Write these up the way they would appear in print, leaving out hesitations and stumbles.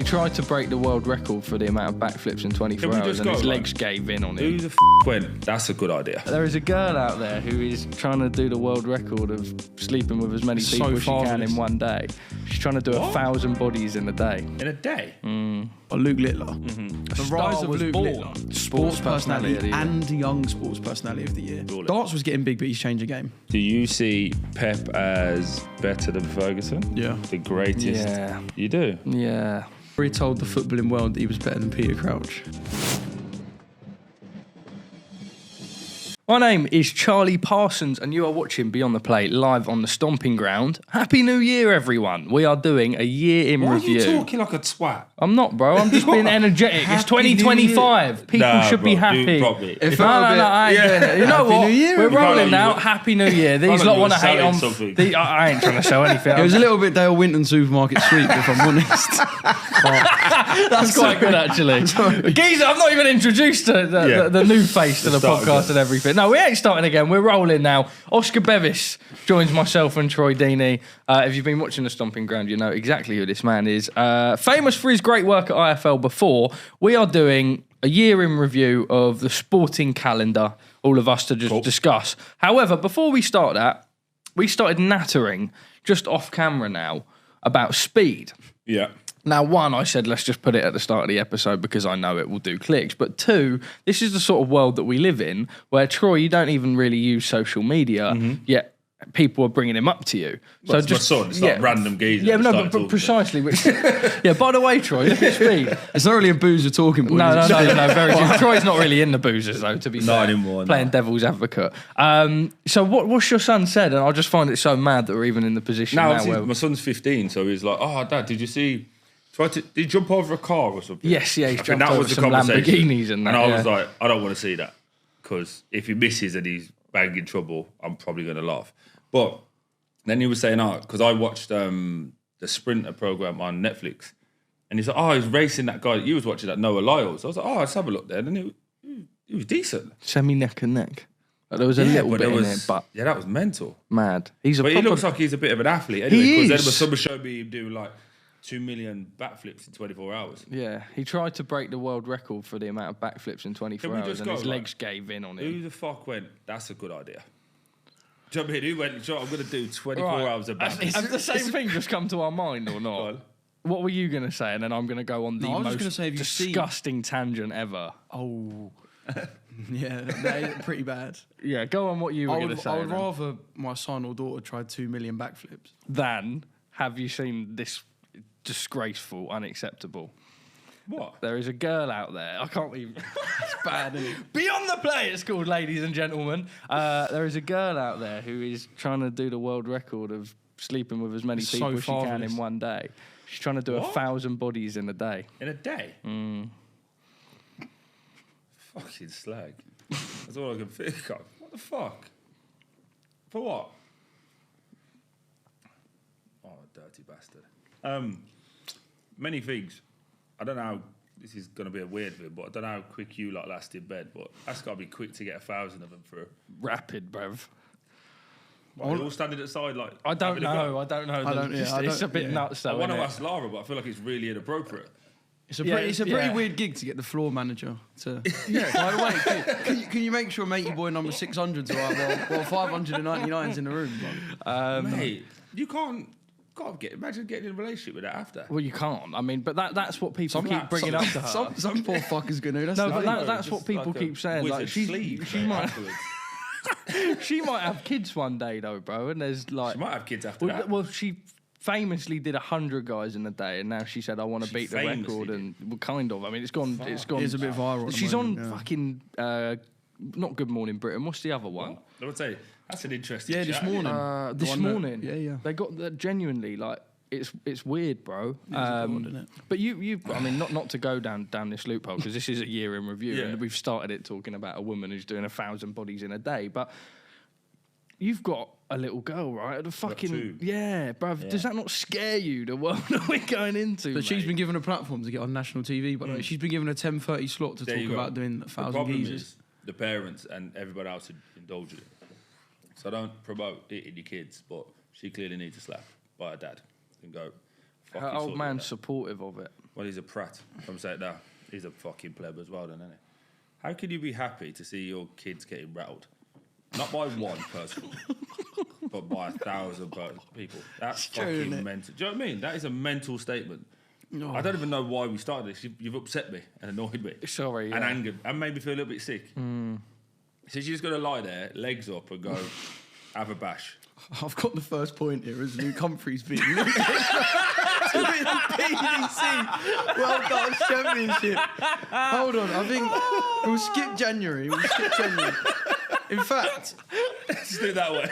tried to break the world record for the amount of backflips in 24 hours and his legs gave in on him. Who the went, that's a good idea? There is a girl out there who is trying to do the world record of sleeping with as many people as she can in one day. She's trying to do 1,000 bodies in a day. In a day? Luke Littler. The rise of Luke Littler. Sports personality and young sports personality of the year. Darts was getting big, but he's changed the game. Do you see Pep as better than Ferguson? Yeah. The greatest? Yeah. You do? Yeah. He told the footballing world that he was better than Peter Crouch. My name is Charlie Parsons and you are watching Beyond the Plate live on the Stomping Ground. Happy New Year, everyone. We are doing a year in review. Why are you talking like a twat? I'm not, bro. I'm just being energetic. It's 2025. People should be happy. No, I ain't doing it. You know what? We're rolling now. Happy New Year. These lot want to hate on... I ain't trying to sell anything. It was a little bit Dale Winton supermarket sweep, if I'm honest. That's quite good, actually. Geezer, I've not even introduced the new face to the podcast and everything. No, we ain't starting again. We're rolling now. Oscar Bevis joins myself and Troy Deeney. If you've been watching the Stomping Ground, you know exactly who this man is. Famous for his great work at IFL before. We are doing a year in review of the sporting calendar, all of us to just discuss. However, before we start that, we started nattering just off camera now about speed. Yeah. Now, one, I said, let's just put it at the start of the episode because I know it will do clicks. But two, this is the sort of world that we live in where, Troy, you don't even really use social media, yet people are bringing him up to you. Well, so just my son, it's not random geezer. Yeah, no, but precisely. Yeah, by the way, Troy, look at speed. It's not really a boozer talking point. No, very true. Troy's not really in the boozers, though, to be fair. Not anymore. Playing devil's advocate. So what's your son said? And I just find it so mad that we're even in the position now where... My son's 15, so he's like, oh, Dad, did you see... Did he jump over a car or something? Yes, yeah, he's jumped over some Lamborghinis and that. And I was like, I don't want to see that. Because if he misses and he's banging trouble, I'm probably going to laugh. But then he was saying, because I watched the Sprinter program on Netflix. And he's like, he's racing that guy that you was watching, that Noah Lyles. I was like, let's have a look there. And he was decent. Semi-neck and neck. Like, there was a little bit in it, but... Yeah, that was mental. Mad. He looks like he's a bit of an athlete anyway. Because then someone showed me him doing like 2 million backflips in 24 hours. Yeah, he tried to break the world record for the amount of backflips in 24 hours and his legs gave in on him. Who the fuck went, that's a good idea? Do you know what I mean? Who went, I'm going to do 24 hours of backflips? Has the same thing just come to our mind or not? What were you going to say? And then I'm going to go on the most disgusting tangent ever. Oh... Yeah, they're pretty bad. Yeah, go on what you were going to say. I would rather my son or daughter try 2 million backflips than have you seen this disgraceful, unacceptable. What? There is a girl out there. I can't even... It's bad, isn't it? Beyond the Play, it's called, ladies and gentlemen. There is a girl out there who is trying to do the world record of sleeping with as many people as she can in one day. She's trying to do 1,000 bodies in a day. In a day? Fucking slag. That's all I can think of. What the fuck? For what? Oh, dirty bastard. Many things. I don't know how, this is going to be a weird thing, but I don't know how quick you lot last in bed, but that's got to be quick to get 1,000 of them through. Rapid, bruv. Well, you're all standing at the side like... I don't know. It's a bit nuts though. I want to ask Lara, but I feel like it's really inappropriate. It's a pretty weird gig to get the floor manager to... Yeah. By the way, can you make sure matey boy number 600's all right while 599's in the room? Mate, you can't imagine getting in a relationship with that after. Well, you can't. I mean, but that's what people keep bringing up to her. Some poor fucker's going to. That's what people keep saying. Like she might... She might have kids one day though, bro. And there's like... She might have kids after that. Well, she... famously did 100 guys in a day, and now she said, "I want to beat the record." And well, kind of. I mean, it's gone. It's gone. It's a bit viral. She's on fucking not Good Morning Britain. What's the other one? I would say that's an interesting. Yeah, this morning. This morning. Yeah. They got that genuinely like. It's weird, bro. But you, I mean, not to go down this loophole because this is a year in review, and we've started it talking about a woman who's doing 1,000 bodies in a day, but. You've got a little girl, right? The fucking... Yeah, bruv. Yeah. Does that not scare you, the world that we're going into, But she's been given a platform to get on national TV, by the way. She's been given a 10:30 slot to talk about doing 1,000 geezers. The parents and everybody else indulge in it. So I don't promote hitting your kids, but she clearly needs a slap by her dad and go... Her old man's supportive of it. Well, he's a prat. I'm saying now. He's a fucking pleb as well, then, isn't he? How can you be happy to see your kids getting rattled? Not by one person, but by 1,000 people. That's fucking mental. Do you know what I mean? That is a mental statement. No. I don't even know why we started this. You've upset me and annoyed me. Sorry. And angered. And made me feel a little bit sick. So she's just going to lie there, legs up, and go, have a bash. I've got the first point here as Luke Humphries being to win the PDC World Darts Championship. Hold on, I think we'll skip January. In fact, let's do it that way.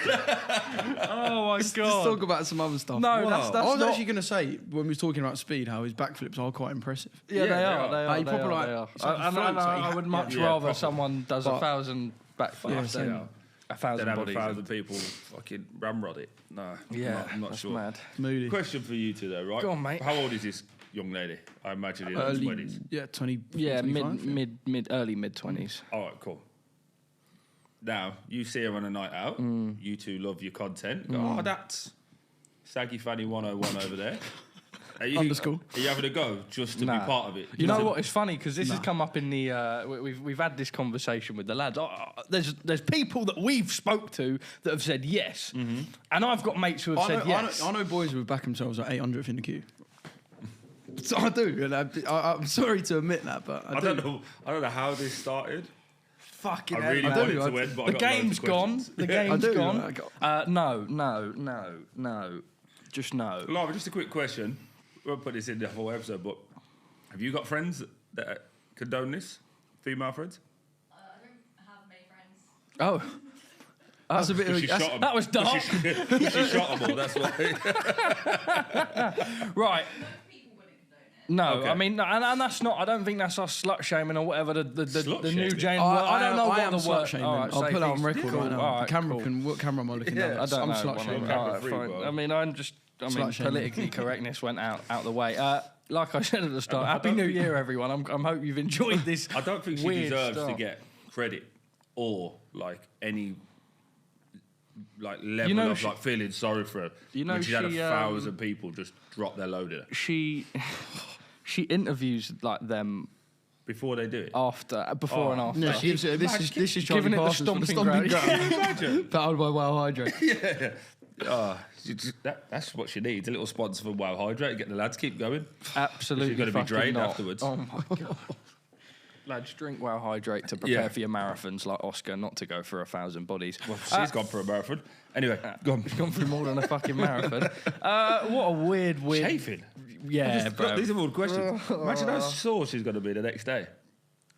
Oh my God. Let's talk about some other stuff. No, that's I was not... actually going to say, when we was talking about speed, how his backflips are quite impressive. Yeah, they are. I would much rather someone does 1,000 backflips than 1,000 have bodies. 1,000 people fucking ramrod it. No, I'm not sure. Mad. Moody. Question for you two, though, right? Go on, mate. How old is this young lady? I imagine in her 20s. Yeah, 20. Yeah, 25, early mid 20s. All right, cool. Now, you see her on a night out. You two love your content. Go, that's Saggy Fanny 101 over there. Are you having a go just to be part of it? You know what? It's funny because this has come up in the. We've had this conversation with the lads. There's people that we've spoke to that have said yes, and I've got mates who have said yes. I know boys who would back themselves at 800th in the queue. So I do, and I'm sorry to admit that, but I don't know how this started. Fucking I really wanted to end, but the game's gone. The game's gone. No. Just no. Lara, just a quick question. We won't put this in the whole episode, but have you got friends that condone this? Female friends? I don't have many friends. Oh. That's a bit of that was dark. She shot them all, that's why. Right. People wouldn't condone it. No, Okay. I mean, and that's not. I don't think that's us slut shaming or whatever. The new Jane. I don't know I what am the slut word. shaming. Right, I'll put that on record cool. right now. All right, the camera cool. what camera am I looking at? I don't know. I'm slut shaming. All right, free, fine. bro. I mean, Slut shaming. politically correctness went out the way. Like I said at the start, Happy New Year, everyone. I hope you've enjoyed this. I don't think she weird deserves start. to get credit or any level of feeling sorry for her. When she's had 1,000 people just drop their load in her. She interviews them before they do it. Before and after. Yeah, this is giving Charlie it the Parsons from the stomping Stomping ground. Ground. Battled by Wow Hydrate. That's what she needs. A little sponsor for Wow Hydrate. Get the lads keep going. Absolutely. She's going to be drained not. afterwards. Oh my God. Lads, drink Wow Hydrate to prepare for your marathons like Oscar, not to go for 1,000 bodies. Well, she's gone for a marathon. Anyway, go on. She's gone through more than a fucking marathon. What a weird... Chafing. Yeah, bro. These are all questions. Imagine how sore she's going to be the next day.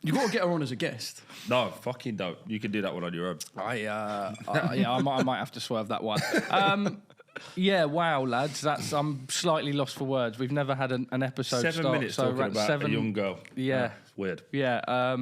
You've got to get her on as a guest. No, fucking don't. You can do that one on your own. I might have to swerve that one. Yeah, wow, lads. I'm slightly lost for words. We've never had an episode 7 start. minutes talking about a young girl. Yeah. It's weird. Yeah.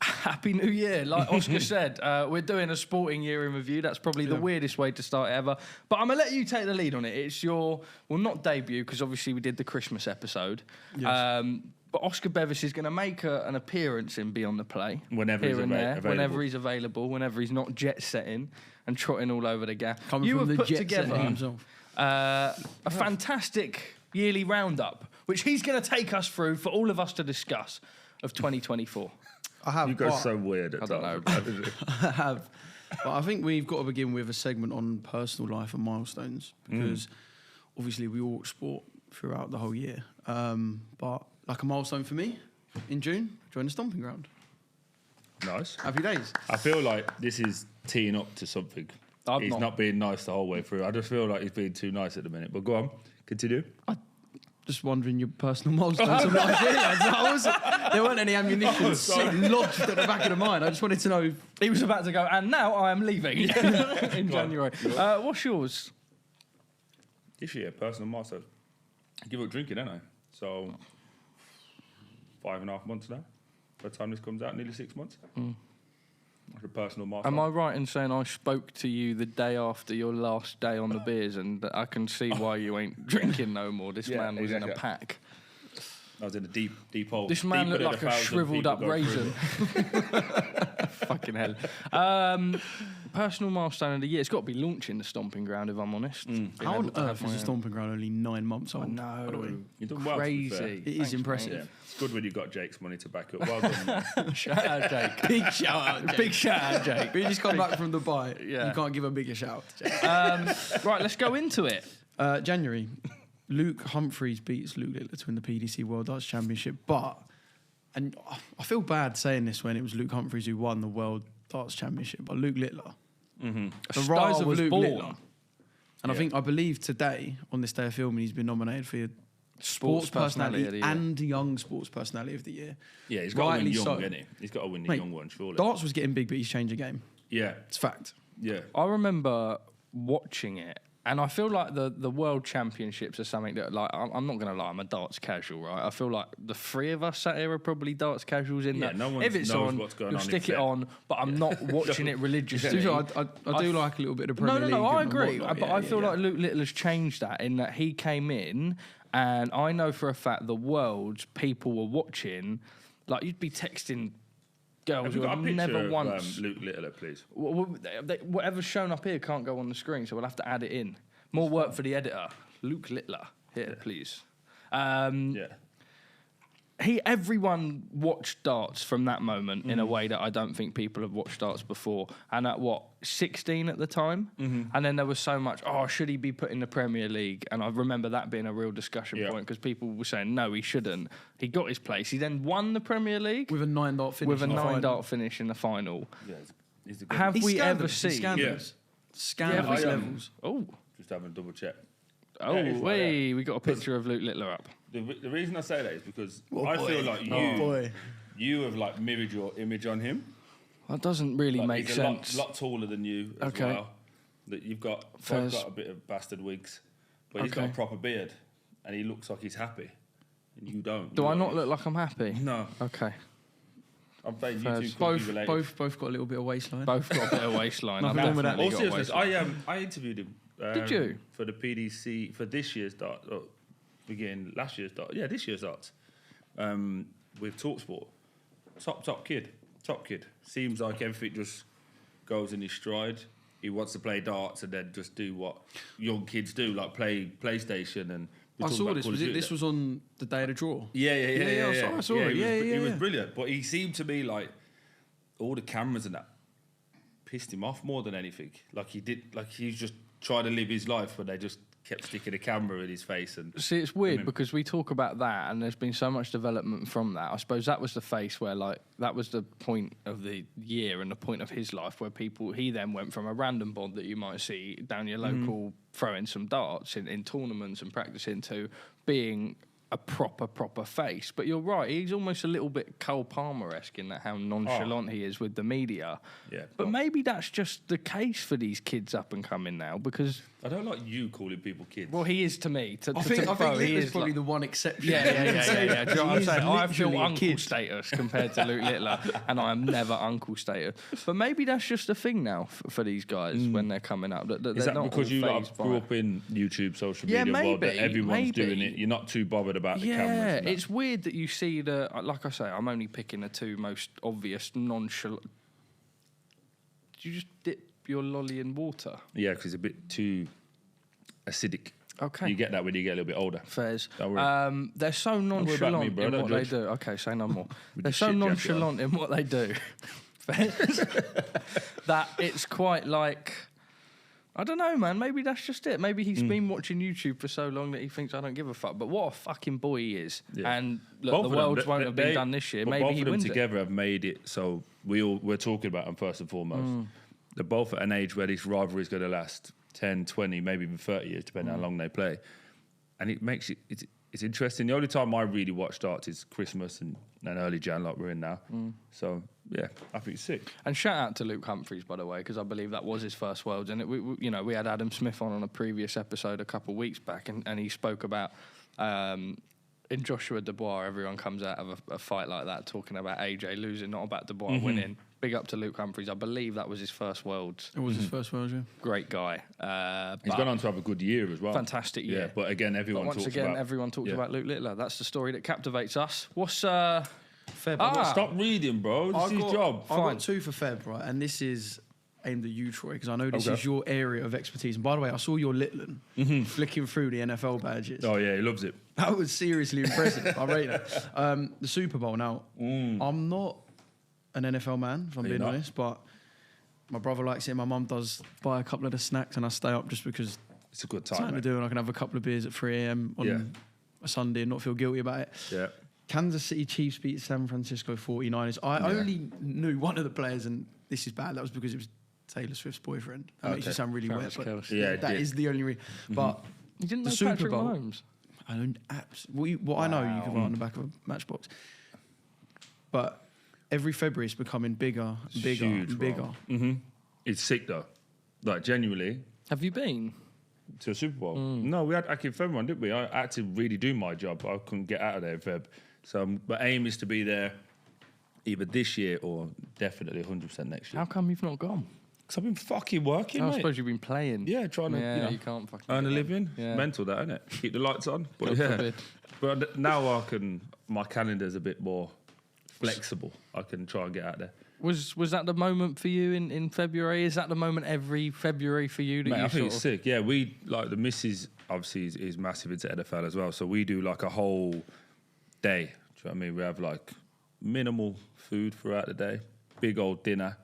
Happy New Year. Like Oscar said, we're doing a sporting year in review. That's probably the weirdest way to start ever. But I'm going to let you take the lead on it. It's your, not debut, because obviously we did the Christmas episode. Yes. But Oscar Bevis is going to make an appearance in Beyond the Play. Whenever he's available. Whenever he's available, whenever he's not jet-setting and trotting all over the gap. Coming from the jet-setting himself. A fantastic yearly roundup, which he's going to take us through for all of us to discuss of 2024. I have. You go so weird at times. I have. But I think we've got to begin with a segment on personal life and milestones, because obviously we all sport throughout the whole year. But like a milestone for me, in June, join the Stomping Ground. Nice. Happy days. I feel like this is teeing up to something. He's not being nice the whole way through. I just feel like he's being too nice at the minute. But go on, continue. Just wondering your personal milestones of life. There weren't any ammunition lodged at the back of the mind. I just wanted to know. He was about to go, and now I am leaving in January. What's yours? This year, personal milestone. I give up drinking, don't I? So 5.5 months now. By the time this comes out, nearly 6 months. That's a personal milestone. Am I right in saying I spoke to you the day after your last day on the beers, and I can see why you ain't drinking no more? This man was in a pack. I was in a deep hole. This man looked like a shriveled up raisin. Fucking hell. Personal milestone of the year. It's got to be launching the Stomping Ground, if I'm honest. How on earth is the Stomping Ground only 9 months old? No, by the way? You've done well, to be fair. crazy. It is impressive. Yeah. It's good when you've got Jake's money to back up. Well done. Man. Shout out, Jake. Big shout out, Jake. Big shout out, Jake. But you just come back from Dubai. Yeah. You can't give a bigger shout. Right, let's go into it. January, Luke Humphries beats Luke Littler to win the PDC World Darts Championship. And I feel bad saying this when it was Luke Humphries who won the World Darts Championship, but Luke Littler. The rise of Luke Littler. And I believe today, on this day of filming, he's been nominated for Sports Personality and Young Sports Personality of the Year. Yeah, he's got to win young, so. hasn't he? He's got to win the young one, surely. Darts was getting big, but he's changed the game. Yeah. It's fact. Yeah. I remember watching it, and I feel like the World Championships are something that, like, I'm not going to lie, I'm a darts casual, right? I feel like the three of us sat here are probably darts casuals in that. No one if it's knows on, what's going you'll on stick it on, but I'm not watching it religiously. I do like a little bit of Premier League. No, I agree. whatnot. But I feel like Luke Littler's changed that in that he came in, and I know for a fact the Worlds people were watching, like you'd be texting girls Have you who got have a picture never of once. Luke Littler, please? Whatever's shown up here can't go on the screen, so we'll have to add it in. More work for the editor. Luke Littler, here, please. Yeah. Everyone watched darts from that moment in a way that I don't think people have watched darts before. And at 16 at the time? And then there was so much, should he be put in the Premier League? And I remember that being a real discussion point because people were saying, no, he shouldn't. He got his place. He then won the Premier League. With a 9-dart finish. With a 9-dart finish in the final. Yeah, he's a good Have He's we ever scandalous. He's seen... scandalous. Scandalous levels. Oh, Just having a double check. oh, Yeah, he's like that. we got a picture of Luke Littler up. The reason I say that is because Oh, I boy. feel like you have like mirrored your image on him. That doesn't really Like, make he's sense. a lot taller than you as Okay. well. That you've got both Fairs. got a bit of bastard wigs, but he's got Okay. a proper beard, and he looks like he's happy, and you don't. Do I not look like I'm happy? No, Okay. I'm saying you Fairs. two could be related. Both got a little bit of waistline. Both got a bit of waistline. Nothing I've wrong with that. definitely All got seriousness, waistline. I interviewed him. Did you? For the PDC for this year's dart, beginning last year's dart. Yeah, this year's darts. With Talksport, top kid. Seems like everything just goes in his stride. He wants to play darts and then just do what young kids do, like play PlayStation and. I saw this. This was on the day of the draw. Yeah. I saw it. He was brilliant, but he seemed to me like all the cameras and that pissed him off more than anything. Like he's just trying to live his life, but they just kept sticking a camera in his face. And See, it's weird because we talk about that, and there's been so much development from that. I suppose that was the face where, like, that was the point of the year and the point of his life where he then went from a random bod that you might see down your local throwing some darts in tournaments and practicing to being a proper face. But you're right, he's almost a little bit Cole Palmer-esque in that how nonchalant he is with the media. Yeah, but maybe that's just the case for these kids up and coming now because... I don't like you calling people kids. Well, he is to me. I think Littler's probably the one exception. Yeah. Do you know what I'm saying? I feel literally a uncle kid. status compared to Luke Littler, and I am never uncle status. But maybe that's just a thing now for these guys when they're coming up. That Is they're that not because all you fazed by grew it. up in YouTube, social Yeah, media world, that maybe, everyone's maybe. doing it? You're not too bothered about the cameras. Yeah, and that. it's weird that you see like I say, I'm only picking the two most obvious nonchalant. Did you just dip your lolly in water? Yeah, because it's a bit too acidic. Okay. You get that when you get a little bit older. Fairs. Don't worry. They're so worry about nonchalant me, bro. in Don't what they judge. do. Okay, say no more. With They're your so shit jacket nonchalant in what they do Fairs. that it's quite like, I don't know, man. Maybe that's just it. Maybe he's been watching YouTube for so long that he thinks I don't give a fuck. But what a fucking boy he is. Yeah. And look, Both the of them, Worlds won't have been done this year. but Maybe both he of them wins together have made it so we're talking about them first and foremost. They're both at an age where this rivalry is going to last 10, 20, maybe even 30 years, depending how long they play. And it makes it's interesting. The only time I really watch darts is Christmas and early Jan, like we're in now. So, yeah, I think it's sick. And shout out to Luke Humphries, by the way, because I believe that was his first Worlds. And we had Adam Smith on a previous episode a couple of weeks back, and he spoke about in Joshua Dubois, everyone comes out of a fight like that talking about AJ losing, not about Dubois winning. Big up to Luke Humphries. I believe that was his first Worlds. It was his first Worlds, yeah. Great guy. He's gone on to have a good year as well. Fantastic year. Yeah, but again, everyone But once talks again, about... everyone talks yeah. about Luke Littler. That's the story that captivates us. What's Feb. Stop reading, bro. This is his job. I've got 2 for Feb, right? And this is aimed at you, Troy, because I know this Okay. is your area of expertise. And by the way, I saw your Litland flicking through the NFL badges. Oh, yeah, he loves it. That was seriously impressive. I rate that. The Super Bowl. Now, I'm not an NFL man, if I'm being honest, but my brother likes it. My mum does buy a couple of the snacks, and I stay up just because It's a good it's something time, to do, and I can have a couple of beers at 3 a.m. on a Sunday and not feel guilty about it. Yeah. Kansas City Chiefs beat San Francisco 49ers. I only knew one of the players, and this is bad. That was because it was Taylor Swift's boyfriend. That makes you sound really wet, but that is the only reason. But You didn't the know Super Patrick Bowl, Mahomes? I don't what I know you can find on the back of a matchbox. But every February it's becoming bigger and bigger Huge, and bigger. It's sick, though. Like, genuinely, Have you been? to a Super Bowl. No, we had actually Feb one, didn't we? I had to really do my job. I couldn't get out of there in Feb. So my aim is to be there either this year or definitely 100% next year. How come you've not gone? Because I've been fucking working, I mate. suppose you've been playing. Yeah, trying to you can't fucking earn a get living. that. Yeah. Mental, that, isn't it? Keep the lights on. But God forbid. But now my calendar's a bit more flexible. I can try and get out there. Was that the moment for you in February? Is that the moment every February for you that Mate, you I think sort it's of... sick. Yeah, we like the missus obviously is massive into NFL as well. So we do like a whole day. Do you know what I mean? We have like minimal food throughout the day, big old dinner,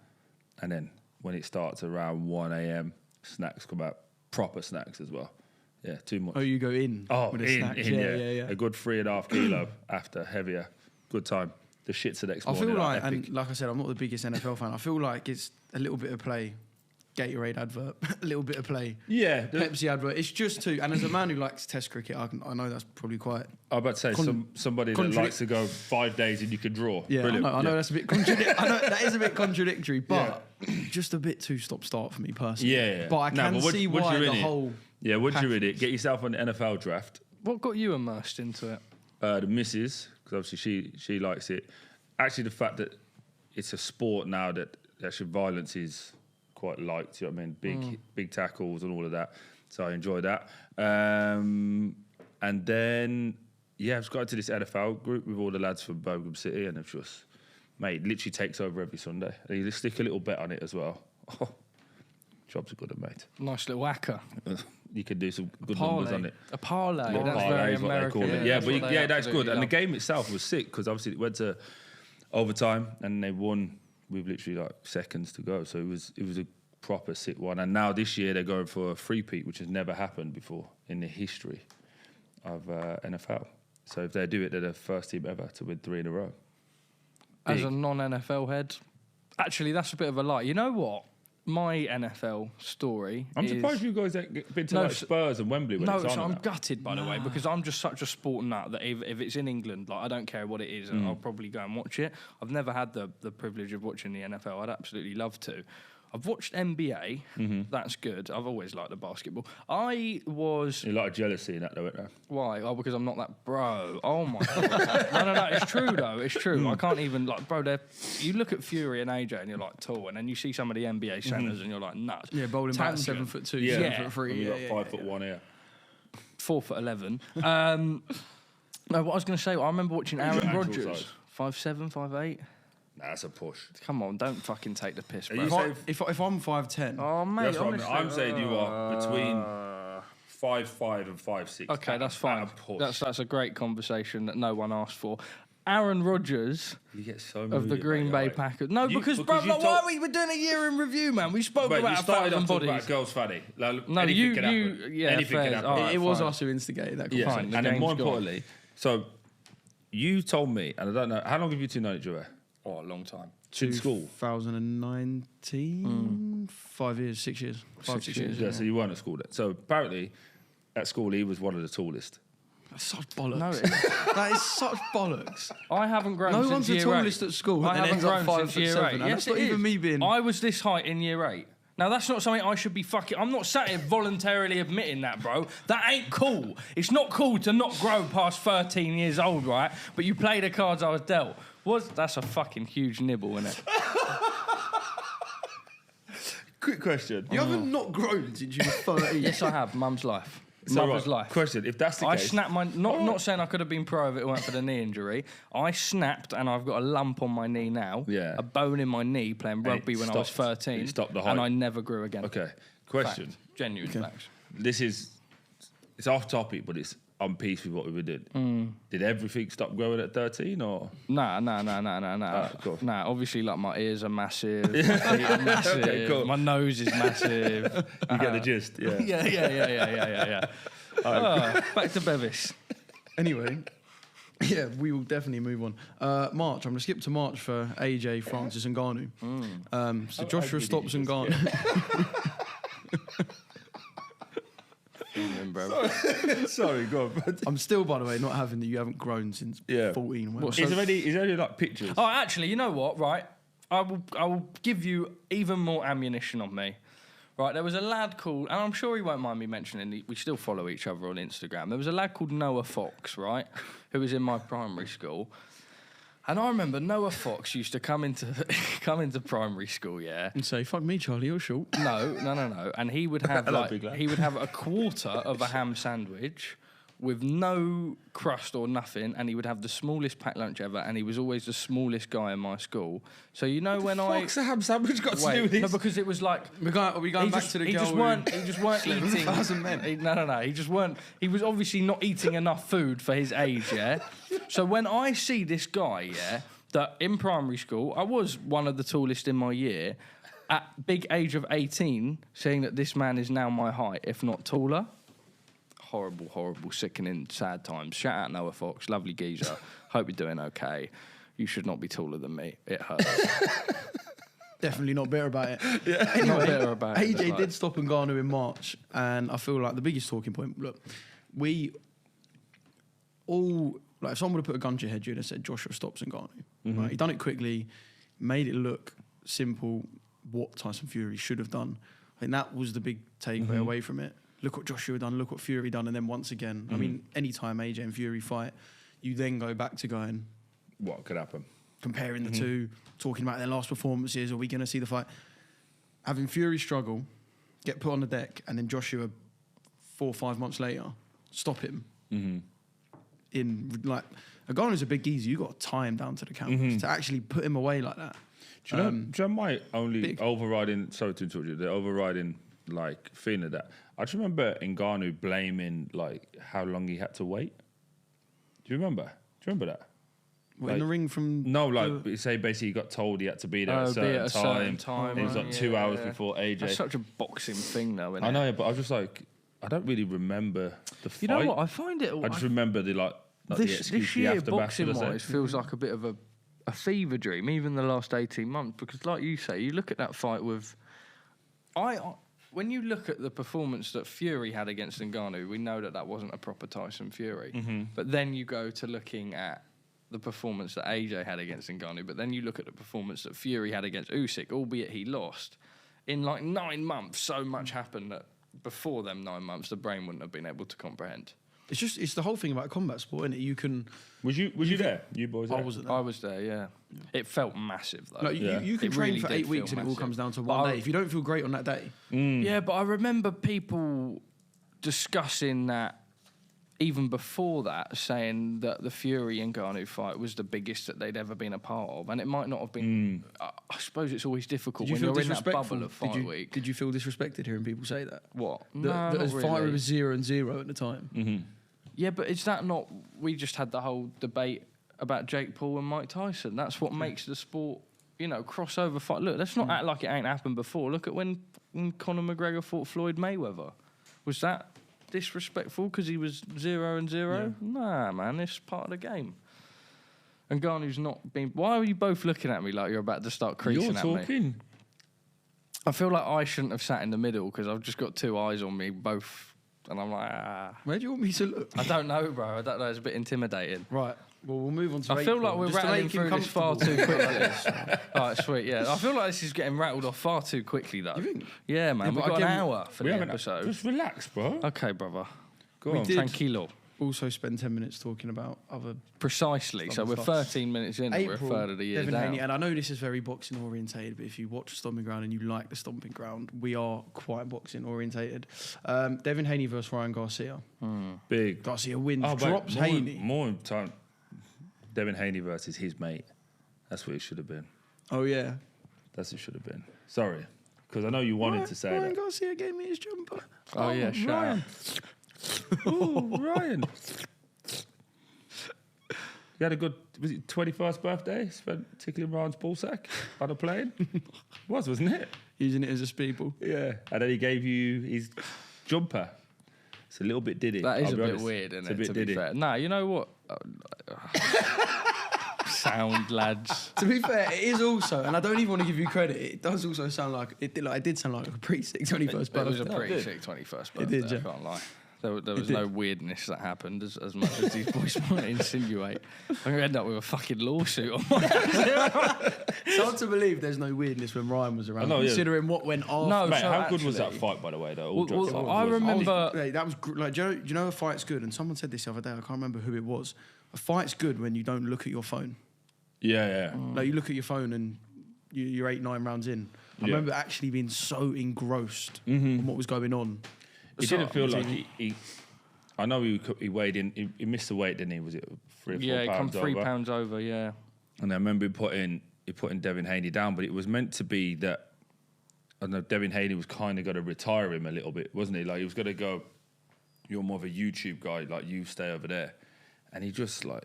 and then when it starts around 1 a.m, snacks come out, proper snacks as well. Yeah, too much. Oh, you go in with the snacks. Yeah. A good 3.5 kilo after heavier. Good time. The shits the next I morning. feel like, epic. and like I said, I'm not the biggest NFL fan. I feel like it's a little bit of play, Gatorade advert, a little bit of play, Yeah, Pepsi advert. It's just two. And as a man who likes Test cricket, I know that's probably quite. I was about to say somebody that likes to go 5 days and you can draw. Yeah, Brilliant. I know that's a bit contradictory. I know that is a bit contradictory, but just a bit too stop-start for me personally. Yeah. But I can see why the whole. Yeah, once you're in it, get yourself on the NFL draft. What got you immersed into it? The missus, because obviously she likes it. Actually, the fact that it's a sport now that actually violence is quite liked. You know what I mean? Big tackles and all of that. So I enjoy that. And then I've just got into this NFL group with all the lads from Birmingham City, and it's just, mate, it literally takes over every Sunday. And you stick a little bet on it as well. Oh, jobs are good, mate. Nice little whacker. You can do some good numbers on it. A parlay. Yeah, That's parlay very is what they American. call it. Yeah, what they that's good. absolutely And the love. game itself was sick because obviously it went to overtime and they won with literally like seconds to go. So it was a proper sick one. And now this year they're going for a three-peat, which has never happened before in the history of NFL. So if they do it, they're the first team ever to win 3 in a row. As Big. a non-NFL head, actually, that's a bit of a lie. You know what? My NFL story I'm is... surprised you guys ain't been to No, like Spurs and Wembley when No, it's on. so I'm now. gutted, by the way, because I'm just such a sport nut that if it's in England, like I don't care what it is, and I'll probably go and watch it. I've never had the privilege of watching the NFL. I'd absolutely love to. I've watched NBA. That's good. I've always liked the basketball. I was... You're like jealousy in that though, isn't there? Why? Oh, because I'm not that bro. Oh my god. No. It's true though. It's true. I can't even you look at Fury and AJ and you're like tall, and then you see some of the NBA centers and you're like nuts. Yeah, bowling back Tangent. 7'2", Yeah. 7'3". You're like 5'1", yeah. 4'11". No, what I was going to say, I remember watching Aaron Actual Rodgers, size. 5'7", 5'8". Nah, that's a push. Come on, don't fucking take the piss, bro. you saying- If I'm 5'10", Oh mate, That's what honestly. I'm saying. You are between 5'5" and 5'6". Okay, that's fine. At a push. That's a great conversation that no one asked for. Aaron Rodgers You get so of the moody, Green mate, Bay like- Packers. No, You- because because bro, you why told- are we? We're doing a year in review, man. We spoke Mate, you about started off 1,000 talking about bodies. girls' fanny. Like, No, anything you- can happen. yeah, Anything fair. can happen. All right, it was fine. us who instigated that. Yeah, Fine, the and then game's more gone. importantly, so you told me, and I don't know, how long have you two known each other? Oh, a long time. Since school? 2019, 5 years, 6 years, 6 years. Yeah, so you weren't at school then. So apparently, at school, he was one of the tallest. That's such bollocks. No, that is such bollocks. I haven't grown No since one's the year tallest 8. at school. I and haven't ends up grown 5'7", since year 8. and Yes, that's not it even is. me being. I was this height in year 8. Now, that's not something I should be fucking... I'm not sat here voluntarily admitting that, bro. That ain't cool. It's not cool to not grow past 13 years old, right? But you play the cards I was dealt. That's a fucking huge nibble, isn't it? Quick question. You haven't not grown since you were 30. Yes, I have. Mum's life. Mother's life. Question: if that's the I case, snapped my. Not saying I could have been pro if it weren't for the knee injury. I snapped, and I've got a lump on my knee now. Yeah. A bone in my knee playing rugby when I was stopped. 13. It stopped the height. And I never grew again. Okay. Question: Fact. Genuine facts. This is it's off topic, but it's on piece with what we were doing. Did everything stop growing at 13, or? Nah. Cool. Nah, obviously, like my ears are massive, my feet are massive, Okay, cool. my nose is massive. You get the gist, yeah. Yeah. Back to Bevis. Anyway, yeah, we will definitely move on. March. I'm going to skip to March for AJ, Francis, and Ngannou. So Joshua stops Ngannou. Sorry, go on. I'm still, by the way, not having that you haven't grown since 14. Well, Is there any like pictures? Oh, actually, you know what? Right, I will give you even more ammunition on me. Right, there was a lad called, and I'm sure he won't mind me mentioning. We still follow each other on Instagram. There was a lad called Noah Fox, right, who was in my primary school. And I remember Noah Fox used to come into primary school, yeah, and say, "Fuck me, Charlie, you're short." No. And he would have a quarter of a ham sandwich with no crust or nothing, and he would have the smallest packed lunch ever, and he was always the smallest guy in my school. So you know when What's a ham sandwich got to do with this? No, because it was like Are we going back to the girl he just weren't eating. 1,000 men. No. He just weren't. He was obviously not eating enough food for his age. Yeah. So when I see this guy, yeah, that in primary school I was one of the tallest in my year, at big age of 18, saying that this man is now my height, if not taller. Horrible, sickening, sad times. Shout out Noah Fox, lovely geezer. Hope you're doing okay. You should not be taller than me. It hurts. Definitely not bitter about it. Yeah. Anyway, Not bitter about it. AJ did stop Ngannou in March, and I feel like the biggest talking point. Look, we all like if someone would have put a gun to your head, you'd have said Joshua stops Ngannou. Right? He done it quickly, made it look simple. What Tyson Fury should have done. I think that was the big takeaway away from it. Look what Joshua done, look what Fury done, and then once again, I mean, any time AJ and Fury fight, you then go back to going, what could happen? Comparing the two, talking about their last performances, are we going to see the fight? Having Fury struggle, get put on the deck, and then Joshua 4 or 5 months later, stop him. In like, Ngannou's a big geezer, you got to tie him down to the canvas to actually put him away like that. Do you know my only overriding, sorry to interrupt you, the overriding like feeling of that? I just remember Ngannou blaming like how long he had to wait. Do you remember? That? What, in the ring from... No, like, say basically he got told he had to be there at a certain time. It was like 2 hours before AJ. That's such a boxing thing though, isn't it? I know, but I was just like, I don't really remember the fight. You know what? I find it... I just remember the this year, boxing-wise, feels like a bit of a fever dream, even the last 18 months, because like you say, you look at that fight with... When you look at the performance that Fury had against Ngannou, we know that wasn't a proper Tyson Fury. But then you go to looking at the performance that AJ had against Ngannou, but then you look at the performance that Fury had against Usyk, albeit he lost. In like 9 months, so much happened that before them 9 months, the brain wouldn't have been able to comprehend. It's the whole thing about combat sport, isn't it? You can... Was you there? You boys there? I wasn't there. I was there, yeah. It felt massive, though. Like, you can train for 8 weeks and it all comes down to one day. If you don't feel great on that day... Yeah, but I remember people discussing that even before that, saying that the Fury and Ngannou fight was the biggest that they'd ever been a part of. And it might not have been... I suppose it's always difficult when you're in that bubble of fight week. Did you feel disrespected hearing people say that? What? That as really. fight was 0-0 at the time. Yeah, but is that not... We just had the whole debate about Jake Paul and Mike Tyson. That's what makes the sport, crossover fight. Look, let's not act like it ain't happened before. Look at when Conor McGregor fought Floyd Mayweather. Was that disrespectful because he was 0-0? Yeah. Nah, man, it's part of the game. And Ngannou's not been... Why are you both looking at me like you're about to start creasing at me? You're talking. I feel like I shouldn't have sat in the middle because I've just got 2 eyes on me, both... And I'm like, Where do you want me to look? I don't know, bro. I don't know. It's a bit intimidating. Right. Well, we'll move on to I feel like we're rattling through this far too quickly. All right, sweet, yeah. I feel like this is getting rattled off far too quickly, though. You think? Yeah, man. We've got an hour for the episode. Just relax, bro. Okay, brother. Go on. Tranquilo. also spend 10 minutes talking about other... Precisely. So we're 13 minutes in and we're a third of the year Devin down. Haney, and I know this is very boxing orientated, but if you watch Stomping Ground and you like the Stomping Ground, we are quite boxing orientated. Devin Haney versus Ryan Garcia. Big. Garcia wins, Oh, drops Haney. More time. Devin Haney versus his mate. That's what it should have been. Oh, yeah. That's what it should have been. Sorry. Because I know you wanted to say Ryan that. Garcia gave me his jumper. Oh, yeah, shout Ryan. Oh, Ryan. You had a good, was it 21st birthday? Spent tickling Ryan's ballsack on a plane? Wasn't it? Using it as a speed ball. Yeah. And then he gave you his jumper. It's a little bit diddy. That is I'll a be bit honest. weird, isn't It's a it, bit to diddy. be fair? No, you know what? Sound, lads. To be fair, it is also, and I don't even want to give you credit, it does also sound like, it did sound like a pretty sick 21st birthday. It was a pretty sick 21st birthday, did, yeah. I can't lie. There was no weirdness that happened as much as these boys might insinuate. I'm going to end up with a fucking lawsuit on my hands. It's hard to believe there's no weirdness when Ryan was around, I know, yeah. considering what went off. No, Mate, so how good was that actually- fight, by the way, though? All Well, jokes well, aside. I remember... Hey, that was like, do you know a fight's good? And someone said this the other day. I can't remember who it was. A fight's good when you don't look at your phone. Yeah. Like you look at your phone and you're 8-9 rounds in. I remember actually being so engrossed in what was going on. It didn't feel like he I know he weighed in. He missed the weight, didn't he? Was it 3 or 4 Yeah, he come pounds 3 over? pounds over, yeah. And I remember he putting Devin Haney down, but it was meant to be that I don't know. Devin Haney was kind of going to retire him a little bit, wasn't he? Like he was going to go. You're more of a YouTube guy. Like you stay over there, and he just like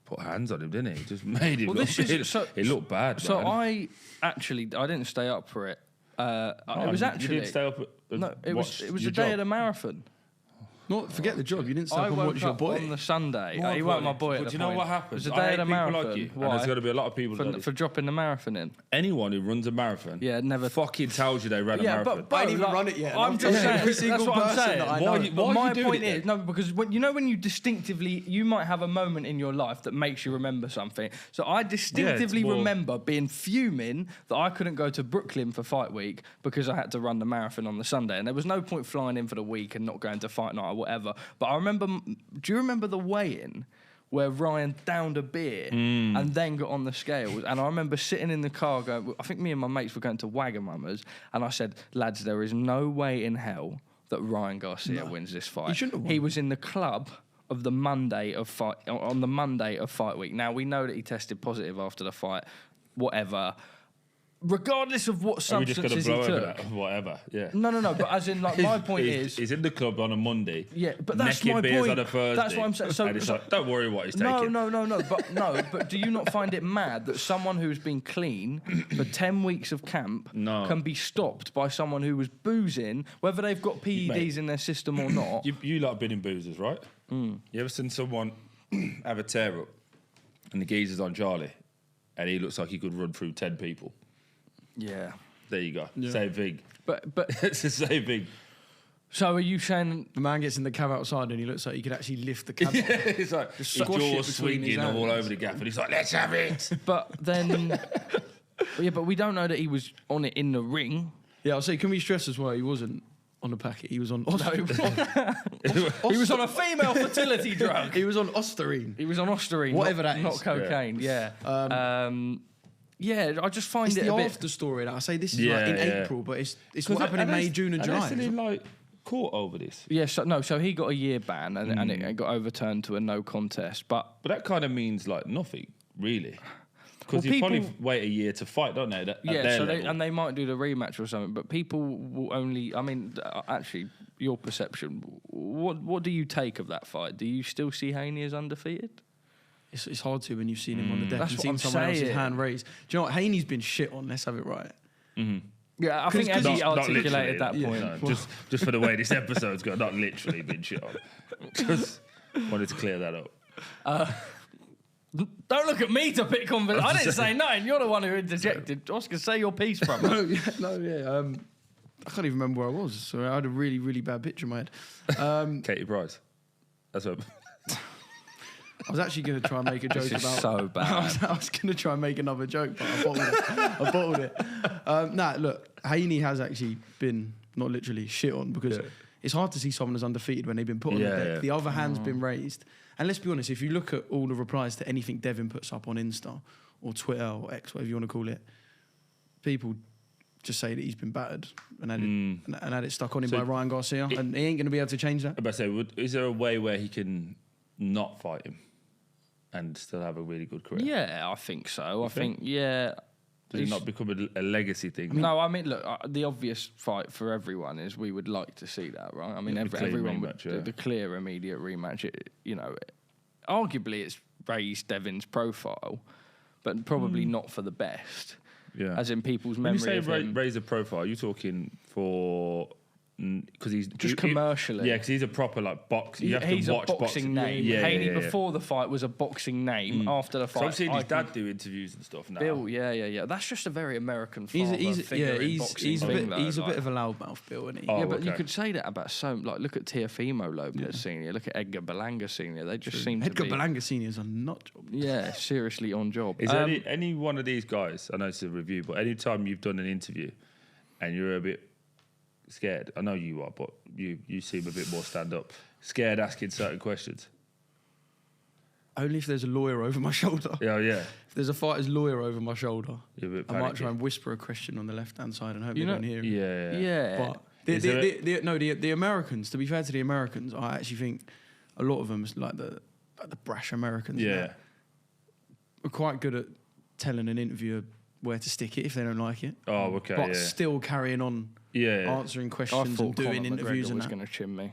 put hands on him, didn't he? Just made him. Well, look, this is- so- it looked bad. So man. I didn't stay up for it. It was you actually... didn't stay up. No, it was your the day job? of the marathon. Not forget the job. You didn't stop I and woke watch your up boy. on the Sunday. More He weren't my boy but at the do you know point. what It happens? was the I day hate of the people marathon. like you, and Why? there's going to be a lot of people For dropping the marathon in. Anyone who runs a marathon, Yeah, never... fucking tells you they ran a marathon. I ain't even run it yet, and I'm I'm just telling saying. every That's single what I'm person saying. that I know. But Why are you my doing point it is, no, because when you distinctively, you might have a moment in your life that makes you remember something. So I distinctively more- remember being fuming that I couldn't go to Brooklyn for fight week because I had to run the marathon on the Sunday, and there was no point flying in for the week and not going to fight night or whatever. But I remember. Do you remember the weigh-in where Ryan downed a beer and then got on the scales? And I remember sitting in the car going, I think me and my mates were going to Wagamama's, and I said, lads, there is no way in hell that Ryan Garcia wins this fight. He shouldn't have won. He was in the club of the Monday of fight on the Monday of fight week. Now we know that he tested positive after the fight, whatever. Regardless of what Are we just going to substances he blow over took. that? Whatever. Yeah. No. But as in, like, my point is, he's in the club on a Monday. yeah, but that's necking my beers point. on a Thursday. That's what I'm saying. So, and it's like, don't worry what he's taking. But do you not find it mad that someone who's been clean for 10 weeks of camp can be stopped by someone who was boozing, whether they've got PEDs Mate, in their system or not? You lot have been in boozers, right? You ever seen someone have a tear up and the geezer's on Charlie and he looks like he could run through 10 people? Yeah. There you go. Yeah. Same thing. But It's the same thing. so are you saying? The man gets in the cab outside and he looks like he could actually lift the cab. It's like his squash it jaw between his swinging all hands. over the gaff and he's like, let's have it. But then, yeah, but we don't know that he was on it in the ring. Yeah, I'll say, can we stress as well, he wasn't on the packet, he was on... He was on a female fertility drug. He was on Osterine. He was on Osterine, Whatever not, that is. not cocaine. Yeah. Yeah, I just find It's it the a bit. after story. Like I say, this is Yeah, like in yeah. April, but it's what happened in May, June and Are they July. still in like court over this? Yeah, so he got a year ban and it got overturned to a no contest. But But that kind of means like nothing, really. Because Well, you probably people- wait a year to fight, don't they? At yeah, their so level. they might do the rematch or something. But people will only. I mean, actually, your perception. What do you take of that fight? Do you still see Haney as undefeated? It's hard to when you've seen him on the deck That's and what seen I'm someone else's saying. hand raised. Do you know what? Haney's been shit on. Let's have it right. Yeah, I think as he Not articulated that literally, point. no, just for the way this episode's got, not literally been shit on. Just wanted to clear that up. Don't look at me to pick on. I didn't say nothing. You're the one who interjected. Oscar, say your piece, brother. I can't even remember where I was. So I had a really, really bad picture in my head. Katie Price. That's what. I was actually going to try and make a joke This is about... so bad. I was going to try and make another joke, but I bottled it. Look, Haney has actually been, not literally, shit on because it's hard to see someone as undefeated when they've been put on the deck. Yeah. The other hand's been raised. And let's be honest, if you look at all the replies to anything Devin puts up on Insta or Twitter or X, whatever you want to call it, people just say that he's been battered and had it stuck on him by Ryan Garcia, and he ain't going to be able to change that. I'm about to say, is there a way where he can not fight him and still have a really good career? Yeah, I think so. I think, yeah. Does it not become a legacy thing? No, I mean, look, the obvious fight for everyone is we would like to see that, right? I mean, everyone would, the clear immediate rematch. Arguably it's raised Devin's profile, but probably not for the best. Yeah. As in people's when memory you say of him. raise a profile, are you talking for... Because he's just commercially, yeah. Because he's a proper boxing. You have he's to watch a boxing name. Yeah, Haney before the fight was a boxing name. After the fight, I've seen his dad do interviews and stuff now. Bill, yeah. That's just a very American father He's a bit of a loudmouth, Bill, isn't he? Oh, but you could say that about look at Teofimo Lopez Senior, look at Edgar Berlanga Senior. They just seem to be... Edgar Berlanga Senior's a nut job. Yeah, seriously on job. Is there any one of these guys? I know it's a review, but any time you've done an interview and you're a bit scared, I know you are, but you seem a bit more stand up. Scared asking certain questions. Only if there's a lawyer over my shoulder. Yeah. If there's a fighter's lawyer over my shoulder, You're a bit I might panicky. try and whisper a question on the left-hand side and hope they don't hear it. Yeah. But the Americans, to be fair to the Americans, I actually think a lot of them, like the brash Americans, are quite good at telling an interviewer where to stick it if they don't like it. Oh, okay. But still carrying on answering questions and doing Conor interviews McGregor and was that. going to chin me.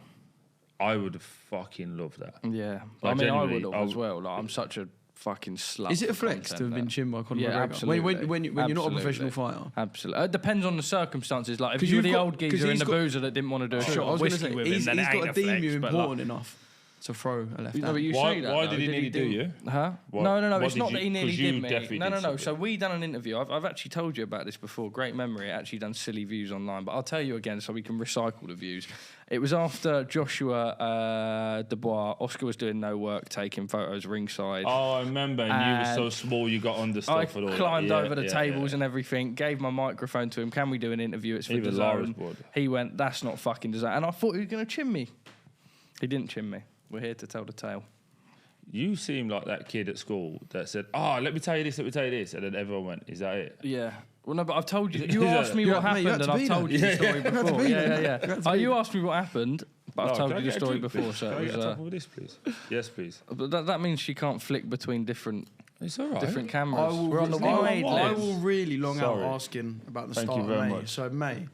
I would fucking love that. Yeah. Like, I would have as well. Like, I'm such a fucking slut. Is it a flex to have been chinned by Conor McGregor? Absolutely. When you're not a professional fighter? Absolutely. It depends on the circumstances. Like, if you were the old geezer in the boozer that didn't want to do a shot of whiskey with him, then it ain't a flex. He's got to deem you important enough to throw a left hand. No, but you say that, why did he nearly do you? Huh? What- No. what It's did not you- that he nearly 'cause you did me. definitely No. did something. So we done an interview. I've actually told you about this before. Great memory. Actually done silly views online, but I'll tell you again so we can recycle the views. It was after Joshua Dubois. Oscar was doing no work, taking photos ringside. Oh, I remember. And you were so small, you got under stuff and all I that. climbed Yeah, over the yeah, tables yeah. and everything, gave my microphone to him. Can we do an interview? It's for Even DAZN. Lara's bored. He went, that's not fucking DAZN. And I thought he was going to chin me. He didn't chin me. We're here to tell the tale. You seem like that kid at school that said, let me tell you this, and then everyone went, is that it? Yeah. Well, no, but I've told you. You Yeah. asked me You what had- mate, you happened, had and to I've be told you there. the story before. Yeah. You asked me what happened, but I've Oh, told can I you the get a story drink, before. please? So Can I it get was. a top of this, please? Yes, please. But that means she can't flick between different It's all right. different cameras. I will, We're on the I wide will lens. really long out Sorry. asking about the Thank start you very of May. much. So May,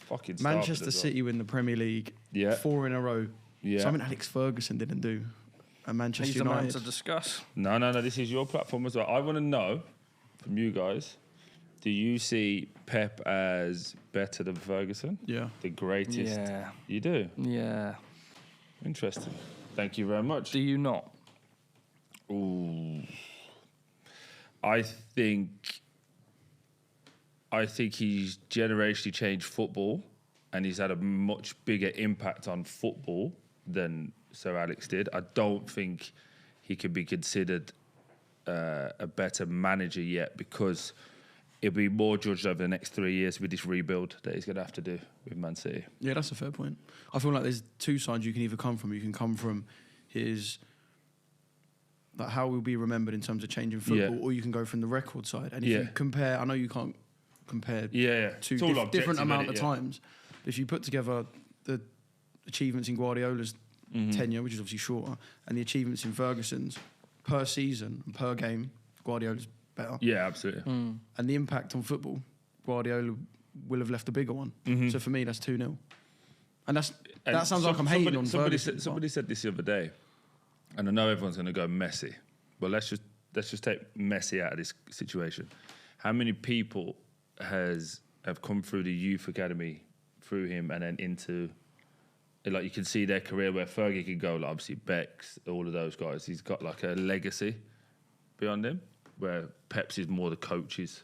Fucking started Manchester as well. City win the Premier League, Yeah. 4 in a row. Yeah. Something Alex Ferguson didn't do. And Manchester He's the man United. to discuss. No, this is your platform as well. I want to know from you guys, do you see Pep as better than Ferguson? Yeah. The greatest? Yeah. You do? Yeah. Interesting. Thank you very much. Do you not? Ooh. I think he's generationally changed football, and he's had a much bigger impact on football than Sir Alex did. I don't think he could be considered a better manager yet, because he'll be more judged over the next 3 years with this rebuild that he's going to have to do with Man City. Yeah, that's a fair point. I feel like there's two sides you can either come from. You can come from his, like how we'll be remembered in terms of changing football, or you can go from the record side. And if you compare, I know you can't compare two It's all objective, different amount isn't of it? times. But if you put together the achievements in Guardiola's tenure, which is obviously shorter, and the achievements in Ferguson's per season and per game, Guardiola's better. Yeah, absolutely. And the impact on football, Guardiola will have left a bigger one. So for me, that's 2-0. And that sounds like I'm hating on Ferguson. Somebody said this the other day, and I know everyone's going to go Messi, but let's just take Messi out of this situation. How many people have come through the youth academy through him and then into, like, you can see their career where Fergie can go, like obviously Beck's, all of those guys. He's got like a legacy beyond him, where Pep's is more the coaches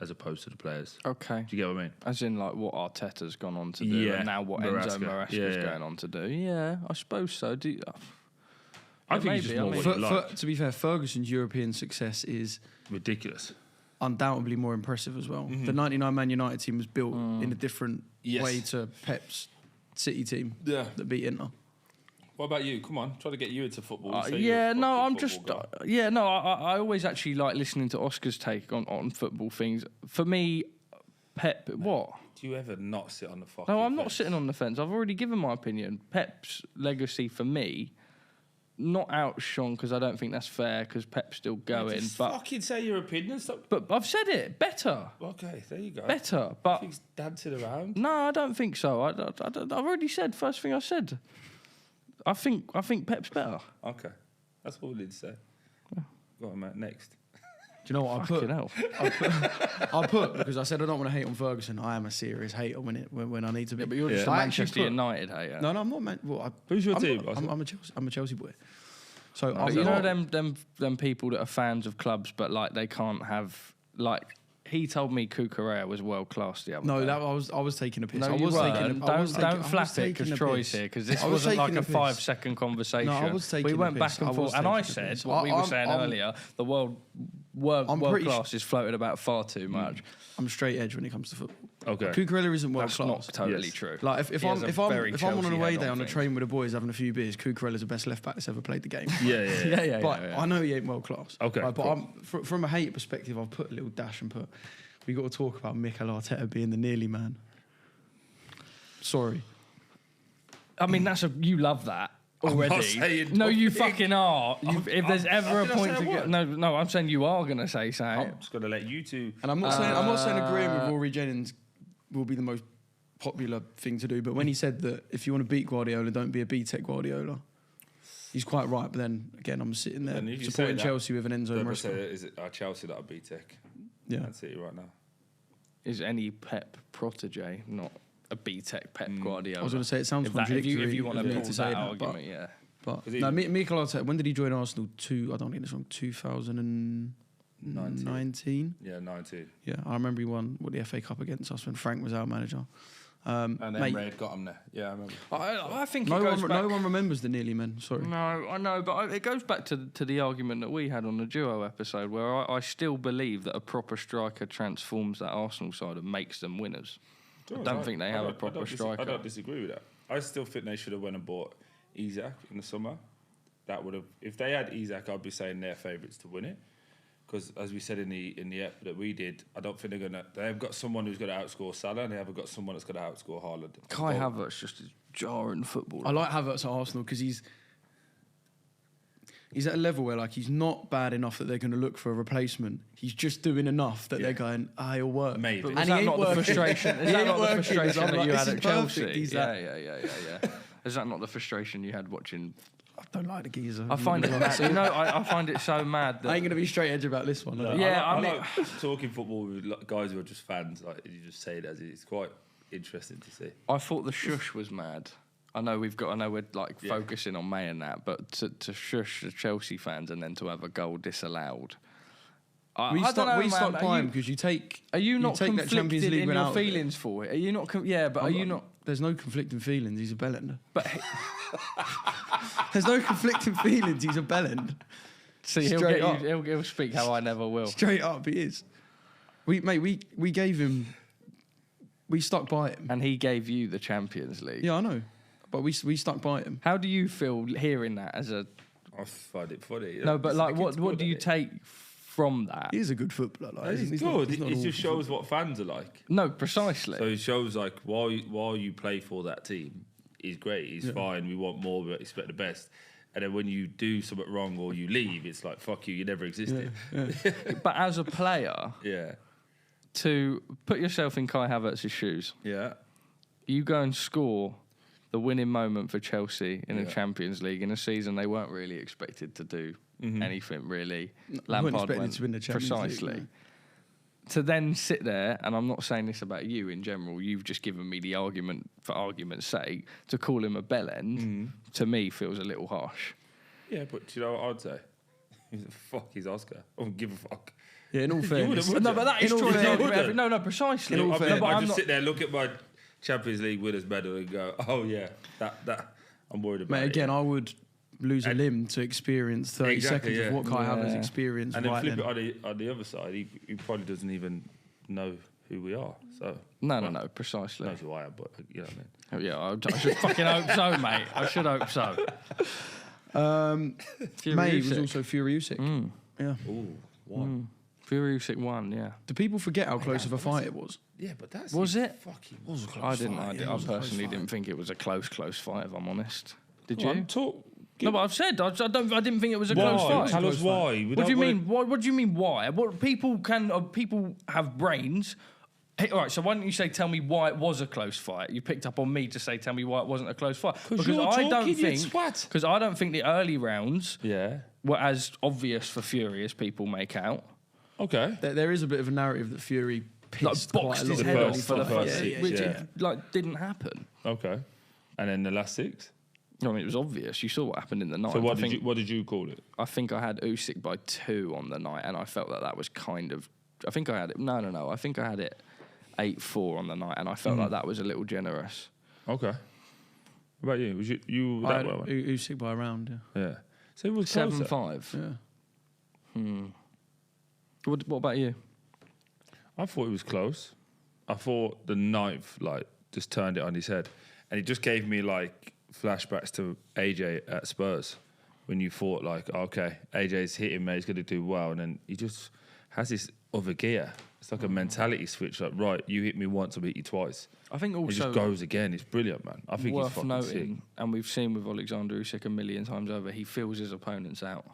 as opposed to the players. Okay. Do you get what I mean? As in, like, what Arteta's gone on to do, Yeah, and now what Maresca. Enzo Maresca's going on to do. Yeah, I suppose so. I think he's just more what you like. To be fair, Ferguson's European success is Ridiculous. undoubtedly more impressive as well. The 99 Man United team was built in a different way to Pep's City team that beat Inter. What about you? Come on, try to get you into football. I always actually like listening to Oscar's take on football things. For me, Pep, what? Do you ever not sit on the fucking No, I'm fence? not sitting on the fence. I've already given my opinion. Pep's legacy for me, not outshone because I don't think that's fair because Pep's still going. Just but fucking say your opinion. Stop. But I've said it. Better. Okay, there you go. Better. But He's dancing around. no, I don't think so. I've already said, first thing I said. I think Pep's better. Okay, that's all we need to say. Go on, Matt. Next. Do you know what Fucking hell. I put because I said I don't want to hate on Ferguson. I am a serious hater when I need to be. Yeah, but you're just a I Manchester actually put- United hater. No, I'm not. Who's your I'm team? not- I'm a Chelsea boy. So But you know them people that are fans of clubs, but like they can't have like. He told me Cucurella was world class the other day. No, I was taking a piss. No, I you was weren't. taking. I was Don't taking- I flap was it taking because a Troy's piss. here because this I was wasn't like taking a a piss. 5-second conversation. No, I was taking we a went piss. back and I was forth, and I taking a said piss. what we were I'm- saying I'm- earlier. The world pretty class is floated about far too much. I'm straight edge when it comes to football. Okay. Cucurella isn't world That's class. not totally Yes. true. Like if He has I'm a if I'm very if I'm on an Chelsea away head day on a things. train with the boys having a few beers, Cucurella's the best left back that's ever played the game. Yeah. But yeah. I know he ain't world class. Okay, But cool. from a hate perspective, I've put a little dash and put. We got to talk about Mikel Arteta being the nearly man. Sorry. I mean, you love that already. not saying No, you nothing. fucking are. If there's ever a did I point say to I get was? no, I'm saying you are gonna say something. I'm just gonna let you two. And I'm not saying agreeing with Rory Jennings will be the most popular thing to do, but when he said that if you want to beat Guardiola, don't be a B-Tech Guardiola, he's quite right. But then again, I'm sitting there And if you say supporting that, Chelsea with an Enzo Don't Maresca. say, is it Chelsea that are B-Tech? Yeah. That's it right now. Is any Pep protege not a B-Tech Pep Guardiola? I was going to say it sounds if if contradictory. you want to of me pull to that say argument, yeah. But Is he- no, Mikel Arteta. When did he join Arsenal? I don't get this wrong. 2019. Yeah, 19. Yeah, I remember he won the FA Cup against us when Frank was our manager. And then Mate, Red got him there. Yeah, I remember. I think no it goes one, back. no one remembers the nearly men. Sorry. No, I know, but it goes back to the argument that we had on the duo episode, where I still believe that a proper striker transforms that Arsenal side and makes them winners. I don't think they have a proper striker. I don't disagree with that. I still think they should have went and bought Isak in the summer. That would have, if they had Isak, I'd be saying they're favourites to win it. Because as we said in the ep that we did, I don't think they're gonna. They've got someone who's going to outscore Salah, and they haven't got someone that's going to outscore Haaland. Kai Havertz just is jarring football. I like Havertz at Arsenal because he's at a level where like he's not bad enough that they're going to look for a replacement. He's just doing enough that they're going, he'll work. Maybe. But And was he that ain't not the working. frustration? Is He that ain't not the working. frustration I'm that like, you this had is at Chelsea? perfect. He's Yeah. Is that not the frustration you had watching? I don't like the geezer. I find it mad. You know, I find it so mad that I ain't going to be straight edge about this one. No, Yeah, I I mean- like talking football with guys who are just fans. Like you just say it as it is. It's quite interesting to see. I thought the shush was mad. I know we're like focusing on May and that, but to shush the Chelsea fans and then to have a goal disallowed. We I don't know, man. stopped by him because you take. Are you not take that Champions conflicted League in win your out of it. feelings for it? Are you not? But are you not? There's no conflicting feelings. He's a bellend. But There's no conflicting feelings. He's a bellend. see, Straight up. he'll speak how I never will. Straight up, he is. We gave him. We stuck by him. And he gave you the Champions League. Yeah, I know, but we stuck by him. How do you feel hearing that as a? I find it funny. No, but It's like, it's what good, do you isn't take from that? He is a good footballer. Like, He's he's good. not- he's not It an just awful shows what fans are like. No, precisely. So it shows like while you play for that team, he's great. He's fine. We want more, but expect the best. And then when you do something wrong or you leave, it's like fuck you. You never existed. But as a player, Yeah. to put yourself in Kai Havertz's shoes, Yeah. you go and score the winning moment for Chelsea in the Yeah. Champions League in a season they weren't really expected to do anything really. weren't expected to win the Champions League, precisely. no. To then sit there, and I'm not saying this about you in general, you've just given me the argument for argument's sake, to call him a bellend, to me feels a little harsh. Yeah, but do you know what I'd say? Fuck, he's Oscar. I don't give a fuck. Yeah, in all fairness. would've- No, but that is In all true. fairness- No, precisely. In all No, fairness- but I I'm just not- sit there, look at my Champions League winners medal, and go, "Oh yeah, that I'm worried about." Mate, it. again, I would lose a And- limb to experience 30 Exactly, seconds of yeah. what Kai Havertz Yeah. experienced And then right flip then. it on the other side, he probably doesn't even know who we are. So No, precisely. knows who I am, but you know what I mean. Oh, yeah, I should fucking hope so, mate. I should hope so. May was Usyk. also Fury Usyk. Yeah. Ooh, one. Fury Usyk won, yeah. Do people forget how close of a fight it was? Yeah, but that's Was it? Fucking was a close I didn't. fight. I personally didn't think it was a close fight. If I'm honest, did you? Talk. No, but I've said I didn't think it was a close Why? fight. Tell us why. What do you mean? What do you mean? Why? What people have brains. Hey, all right, so why don't you say, tell me why it was a close fight? You picked up on me to say, tell me why it wasn't a close fight. Because I don't think the early rounds were as obvious for Fury as people make out. Okay. There is a bit of a narrative that Fury pissed Boxed quite a his lot head of off for the first yeah, which yeah. didn't happen. Okay. And then the last 6? I mean, it was obvious. You saw what happened in the night. So what did you call it? I think I had Usyk by 2 on the night, and I felt that was kind of. I think I had it. No. I think I had it 8-4 on the night, and I felt like that was a little generous. Okay. What about you? Was you I that had way? Usyk by a round, yeah. Yeah. So it was 7-5. Yeah. What about you? I thought it was close. I thought the 9th just turned it on his head, and it just gave me flashbacks to AJ at Spurs when you thought okay, AJ's hitting me, he's going to do well, and then he just has this other gear. It's like a mentality switch. Right, you hit me once, I'll hit you twice. I think also it just goes again. It's brilliant, man. I think he's worth fucking noting, sick. and we've seen with Alexander Usyk a million times over, he feels his opponents out.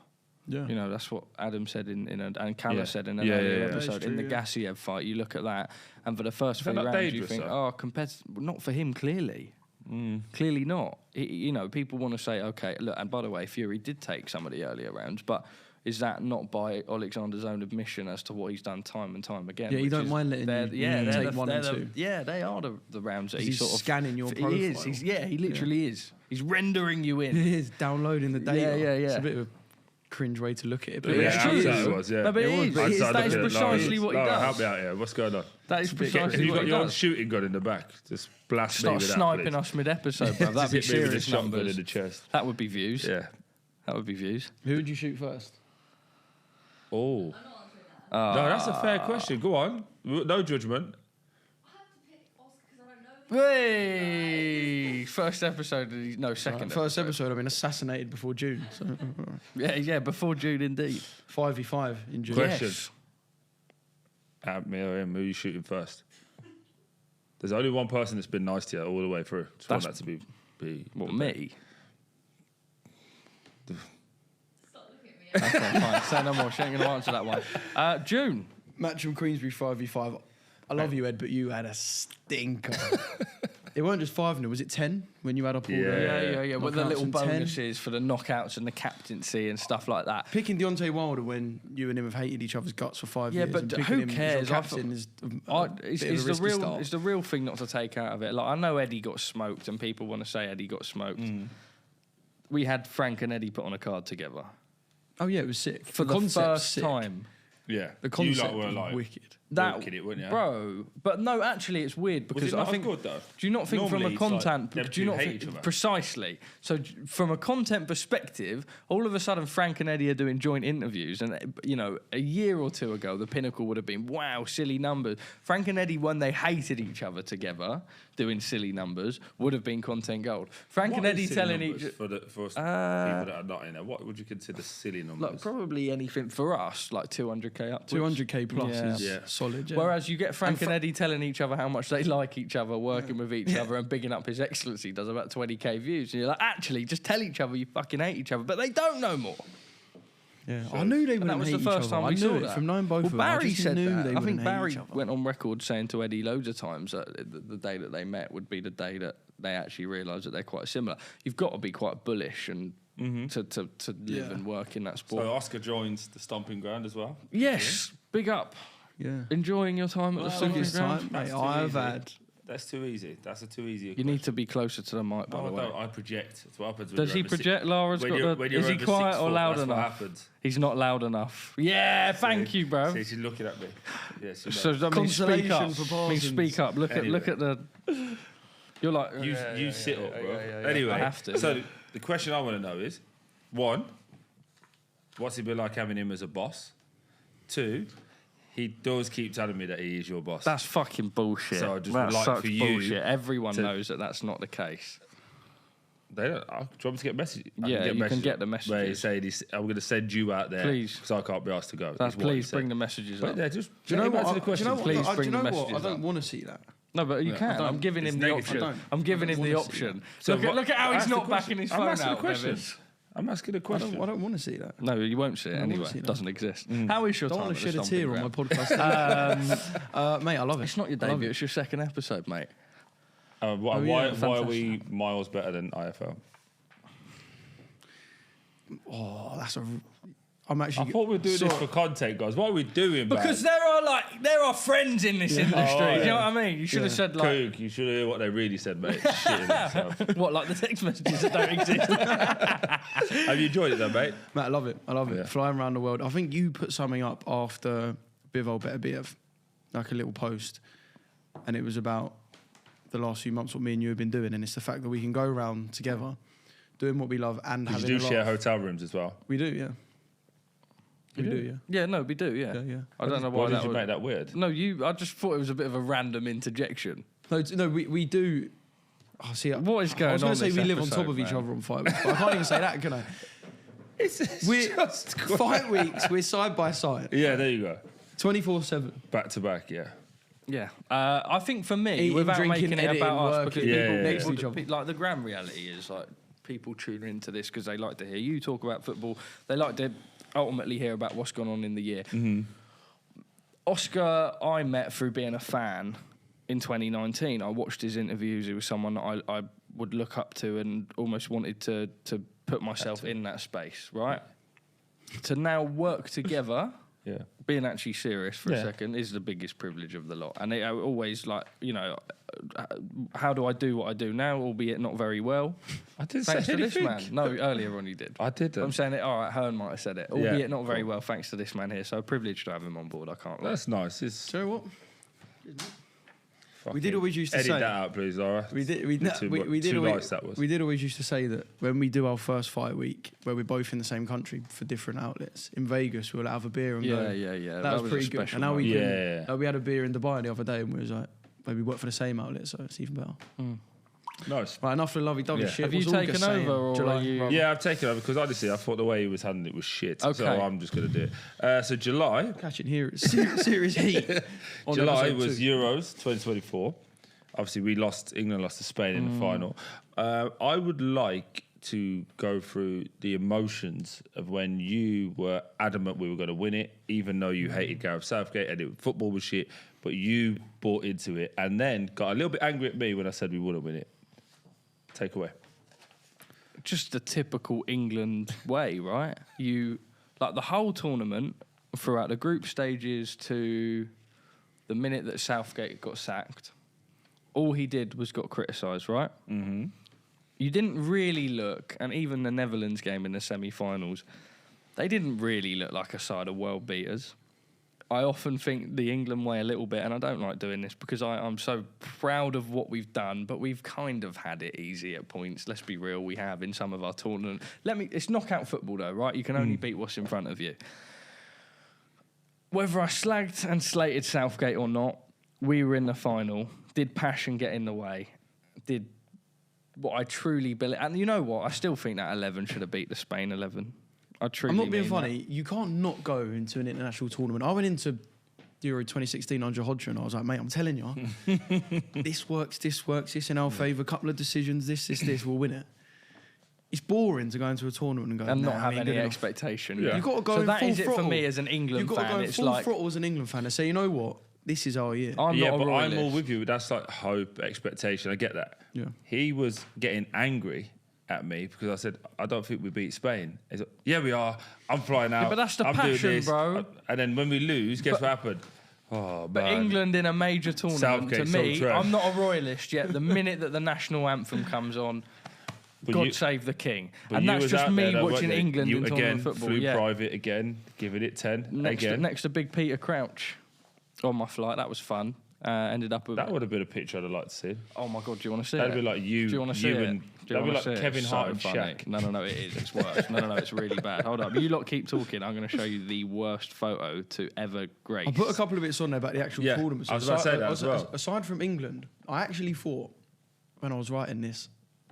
Yeah. You know, that's what Adam said and Calla said in an Yeah, earlier yeah. episode. True, In the yeah. Garcia fight, you look at that, and for the first 3 that rounds, you dangerous, think, though? competitive. Not for him, clearly. Clearly not. People want to say, okay, look, and by the way, Fury did take some of the earlier rounds, but is that not by Alexander's own admission as to what he's done time and time again? Yeah, you don't mind letting you take 1 and 2. Yeah, they are the rounds that He's sort of scanning your profile. He is. He literally is. He's rendering you in. He is downloading the data. Yeah. It's a bit of a cringe way to look at it. But It's true. It was, yeah. No, but it is. I That started is looking at precisely what he Lara, does. help me out here. What's going on? That is Have precisely you what got he your does. shooting gun in the back? Just blast Start me with sniping that, us mid-episode, bro. That'd be Just hit me with a serious shotgun numbers. in the chest. That would be views. Yeah. That would be views. who would you shoot first? Oh. I'm not answering that. No, that's a fair question. Go on. No judgment. I have to pick Oscar because I don't know. Hey! First episode, second. First episode, I've been assassinated before June. So Yeah, before June, indeed. 5v5 in June. Question. Yes. Me or him, who are you shooting first? There's only one person that's been nice to you all the way through. Just want that That's- to be What, me? Stop looking at me. Okay, fine. Say no more. She ain't going to answer that one. June. Matchroom Queensbury 5v5. I love you, Ed, but you had a stinker. It weren't just 5-0, was it 10 when you had up all Yeah. With the knockouts little and 10? bonuses for the knockouts and the captaincy and stuff like that. Picking Deontay Wilder when you and him have hated each other's guts for 5 Yeah, years. but and picking who him as cares? your I captain is a It's bit of a risky start. it's the real thing not to take out of it. Like, I know Eddie got smoked, and people want to say Eddie got smoked. We had Frank and Eddie put on a card together Oh yeah, it was sick. for the concept's first sick. time. Yeah. The concept you were was wicked. That working it, weren't you? bro, but no, actually, it's weird because it not I think. as good, though? Do you not think Normally from a it's like content? them do you two not hate think each other. precisely? So from a content perspective, all of a sudden Frank and Eddie are doing joint interviews, and a year or two ago, the pinnacle would have been wow, silly numbers. Frank and Eddie, when they hated each other together, doing silly numbers, would have been content gold. Frank What and Eddie is silly telling numbers each for people that are not in there, what would you consider silly numbers? like probably anything for us, like 200k up. 200k plus Yeah. is Yeah. solid. Yeah. Whereas you get Frank and Eddie telling each other how much they like each other, working with each other, and bigging up his excellency does about 20k views. And you're like, actually, just tell each other you fucking hate each other, but they don't no more. yeah. I knew they And that wouldn't was hate the first each other. time I we knew saw it that. from knowing both well, of them. I Barry just said knew that. they I think wouldn't hate Barry each other. went on record saying to Eddie loads of times that the day that they met would be the day that they actually realised that they're quite similar. You've got to be quite bullish and to live and work in that sport. So Oscar joins the Stomping Ground as well. Yes, big up. Yeah. Enjoying your time at the Stomping Biggest Ground. time, mate, That's too I've easy. had. That's too easy. That's a too easy. You need to be closer to the mic, by No, the I way. don't. I project. That's what happens. When Does you're he over six- project? Lara's when got you're- the. when you're Is he over quiet 6 or foot, loud that's what enough? happens. He's not loud enough. Yeah, thank you, bro. See, she's looking at me. Yes. So does that mean speak Consolation up? for I mean, Parsons. speak up. Look at the. You're like you sit up, bro. yeah. Anyway, I have to. So the question I want to know is, 1, what's it been like having him as a boss? 2, he does keep telling me that he is your boss. That's fucking bullshit. So I just that's would like such for you bullshit. Everyone to- knows that that's not the case. They don't. Do you want me to get messages? Yeah, you can get the messages. Where he's saying, I'm going to send you out there. Please. Because I can't be asked to go. That's is what he please said. bring the messages But up. yeah, just Do you know what? answer the question. Please bring do you know the what? I messages don't up. want to see that. No, but you can. I'm giving him the negative. option. I'm giving him I the don't wanna see option. So Look at how he's ask the not question. backing his I'm phone asking out, a question. Bevis. I'm asking a I question. don't want to see that. No, you won't see it wanna anyway. see It that. doesn't exist. How is your I don't time want at to the shed a Stomping tear on my Ground? podcast. Mate, I love it. It's not your I love debut. it. It's your second episode, mate. Why yeah, are we miles better than IFL? Oh, that's a. I'm actually. I thought we were doing this for content, guys. What are we doing, man? Because there are friends in this industry. Oh, You yeah. know what I mean? You should have said like Cook, you should hear what they really said, mate. Shitting themselves. what, like the text messages that don't exist. Have you enjoyed it, though, mate? Mate, I love it. I love it. Yeah. Flying around the world. I think you put something up after Bivol Beterbiev, like a little post, and it was about the last few months what me and you have been doing, and it's the fact that we can go around together, doing what we love and Did having you a do laugh. share hotel rooms as well? We do, yeah. We do, yeah. Yeah, no, we do. Yeah, Yeah. I don't know Why why did that you would make that weird? No, I just thought it was a bit of a random interjection. No, we do. Oh, see, What is going I was on going to say this we live on episode, top of each man? other on fight weeks, but I can't even say that, can I? We're just fight weeks. We're side by side, Yeah, there you go. 24/7. Back to back, yeah. Yeah, I think for me, Eating, without drinking, making it editing, about us, working. because Yeah, people, yeah, next to each other. like the grand reality is like people tune into this because they like to hear you talk about football. They like to ultimately hear about what's gone on in the year. Oscar, I met through being a fan in 2019. I watched his interviews. He was someone that I would look up to and almost wanted to put myself in that space, right? To now work together, Yeah. being actually serious for a Yeah. second, is the biggest privilege of the lot. And I always like, how do I do what I do now, albeit not very well? I didn't Thanks say to this anything. man. No, earlier on you did. I didn't. I'm saying it, all right, Hearn might have said it, Yeah. albeit not very well, thanks to this man here. So privileged to have him on board, I can't lie. That's nice. It's Do you know what? fucking- did always used to edit say- that out, please, Laura. We did Too always, nice that was. We did always used to say that when we do our first fight week, where we're both in the same country for different outlets, in Vegas we'll have a beer and go. Yeah. That was pretty a good. special And now we moment. can, Yeah. like we had a beer in Dubai the other day, and we was like, maybe we work for the same outlet, so it's even better. Nice. Right, enough of the lovey-dovey Yeah. shit. Have you What's August taken saying? over, or July, are you- right. Yeah, I've taken over because honestly, I thought the way he was handling it was shit. So Okay. I'm just going to do it. So July Catching here, it's serious heat. on July episode was 2. Euros 2024. Obviously, England lost to Spain in the final. I would like to go through the emotions of when you were adamant we were going to win it, even though you hated Gareth Southgate and football was shit, but you bought into it and then got a little bit angry at me when I said we wouldn't win it. Take away. Just the typical England way, right? You like the whole tournament throughout the group stages to the minute that Southgate got sacked. All he did was got criticised, right? Mm-hmm. You didn't really look, and even the Netherlands game in the semi-finals, they didn't really look like a side of world beaters. I often think the England way a little bit, and I don't like doing this because I'm so proud of what we've done, but we've kind of had it easy at points. Let's be real, we have in some of our tournament. It's knockout football though, right? You can only beat what's in front of you. Whether I slagged and slated Southgate or not, we were in the final. Did passion get in the way? Did what I truly believe? And you know what? I still think that 11 should have beat the Spain 11. I truly I'm not being mean funny. You can't not go into an international tournament. I went into Euro 2016 under Hodgson, and I was like, mate, I'm telling you, this works, this in our favour. Couple of decisions, this, we'll win it. It's boring to go into a tournament and go and nah, not have I ain't any good enough. expectation. Yeah. You've got to go So in that full is it for throttle. me as an England You've got fan. to go in It's full like throttle as an England fan and say, you know what, this is our year. I'm Yeah, not a but I'm royalist. all with you. That's like hope, expectation. I get that. Yeah. He was getting angry at me because I said, I don't think we beat Spain. He's like, yeah, we are. I'm flying out. but that's the I'm doing passion, this. bro. And then when we lose, guess what happened? Oh, But man. England in a major tournament, Southgate, to me, so trash. I'm not a royalist yet. The minute that the national anthem comes on, But God you- save the king. But And you that's was just out there me though, watching weren't you? England You in again tournament football. flew Yeah. private again, giving it 10 Next again. to Big Peter Crouch on my flight. That was fun. Ended up with That would have been a picture I'd have liked to see. Oh my god, do you want to see That'd it? be like you. Do you want to see you it? and- Do you that'd be wanna like see it? Kevin It's Hart so and funny. Shaq. No, it is. It's worse. No, it's really bad. Hold up. You lot keep talking. I'm going to show you the worst photo to ever grace. I put a couple of bits on there about the actual Yeah, tournament. I was about to say that as well. Aside from England, I actually thought when I was writing this,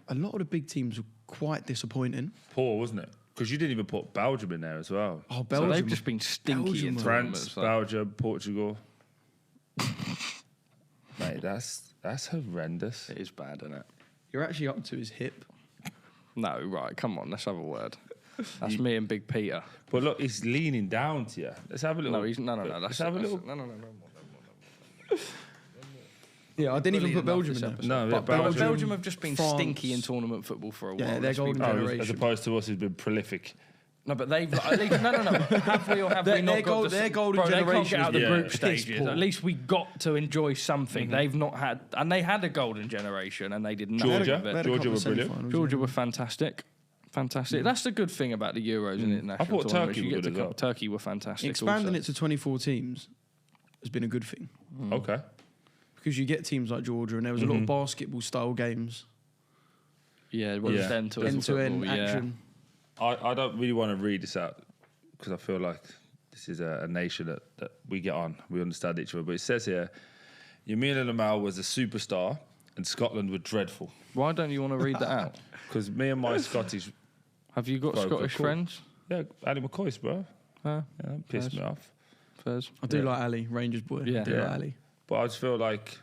a lot of the big teams were quite disappointing. Poor, wasn't it? Because you didn't even put Belgium in there as well. Oh, So Belgium. they've just been stinky Belgium in were- tournaments. France, Belgium, Portugal. Mate, that's horrendous. It is bad, isn't it? You're actually up to his hip. No, right. Come on. Let's have a word. That's me and Big Peter. But look, he's leaning down to you. Let's have a little. No, he's no. Let's have a little. No. Yeah, I didn't even Bullying put Belgium enough in this there. No, But Belgium. Belgium have just been France. stinky in tournament football for a while. Yeah, they're Let's be golden honest. Oh, generation. as opposed to us, who's been prolific. No, but they've at least no. Have we or have we not got their golden bro, they can't generation get out of the is group piss stages. poor. At least we got to enjoy something. They've not had, and they had a golden generation, and they did nothing Georgia. with They it. had a Georgia couple were of brilliant. semi-finals, Georgia yeah. were fantastic. That's the good thing about the Euros and international I thought tournaments. Turkey You were get good to as well. Turkey were fantastic. Expanding also. it to 24 teams has been a good thing Okay. because you get teams like Georgia, and there was a lot of basketball-style games, Yeah, well, Yeah. end-to-end end-to-end football, yeah. action. I don't really want to read this out because I feel like this is a nation that we get on. We understand each other. But it says here, Yamina Lamal was a superstar and Scotland were dreadful. Why don't you want to read that out? Because me and my Scottish... Have you got Bro, Scottish cool. friends? Yeah, Ali McCoy's, bro. Huh? Yeah, pissed Nice. me off. Fairs? I do Yeah. like Ali, Rangers boy. Yeah. I do Yeah. like Ali. But I just feel like...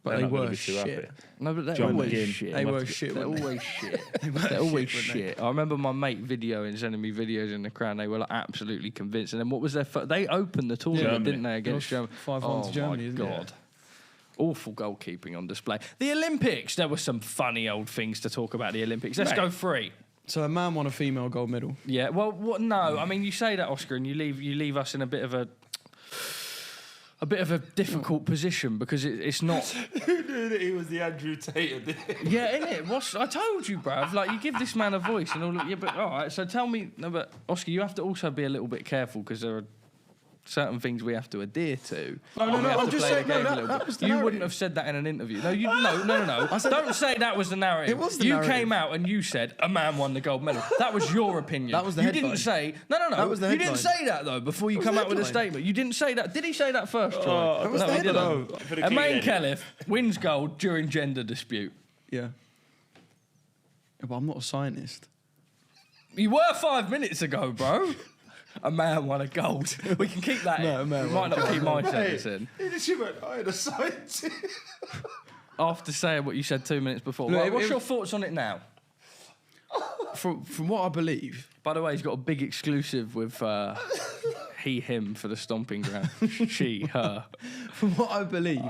But they're they not gonna were be too shit. happy. No, but they're John always McGinn. shit. They were shit. They're weren't they? always shit. They were They're always shit, weren't shit. I remember my mate videoing, sending me videos in the crowd. They were like absolutely convinced. And then what was their? They opened the tournament, Germany. didn't they, against They Germany? lost 5-1 to Germany, my isn't it? god. Awful goalkeeping on display. The Olympics. There were some funny old things to talk about the Olympics. Let's Mate. go free. So a man won a female gold medal. Yeah. Well, what? No. I mean, you say that, Oscar, and you leave us in a bit of a difficult position because it's not. Who knew that he was the Andrew Tate of this? Yeah, innit? I told you, bruv. Like, you give this man a voice and all. Yeah, but all right. So tell me, no, but Oscar, you have to also be a little bit careful because there are certain things we have to adhere to. No, And we have I'm to just play the saying, no, game a that- little that bit. was the You narrative. wouldn't have said that in an interview. No, no. Don't say that was the narrative. It was the you narrative. came out and you said a man won the gold medal. That was your opinion. That was the You headline. didn't say no. That was the You didn't headline. say that though before you was come the out with a headline. statement. You didn't say that. Did he say that first? Troy? That was the he headline. didn't. For the A king, main then. caliph wins gold during gender dispute. Yeah. But I'm not a scientist. You were 5 minutes ago, bro. A man won a gold. We can keep that No, in. a man We won might a not keep my sentence in. He just went, I had a scientist. After saying what you said 2 minutes before. No, Right, it- what's it- your thoughts on it now? From what I believe, By the way, he's got a big exclusive with he, him for the Stomping Ground. She, her. from what I believe,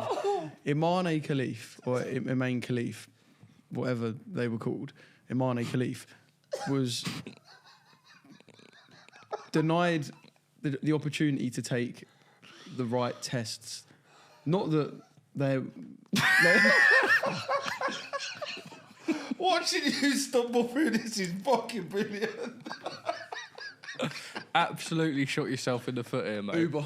Imane Khalif or Imane Khalif, whatever they were called, Imane Khalif, was denied the opportunity to take the right tests. Not that they're Watching you stumble through this is fucking brilliant. Absolutely shot yourself in the foot here, mate. Uber.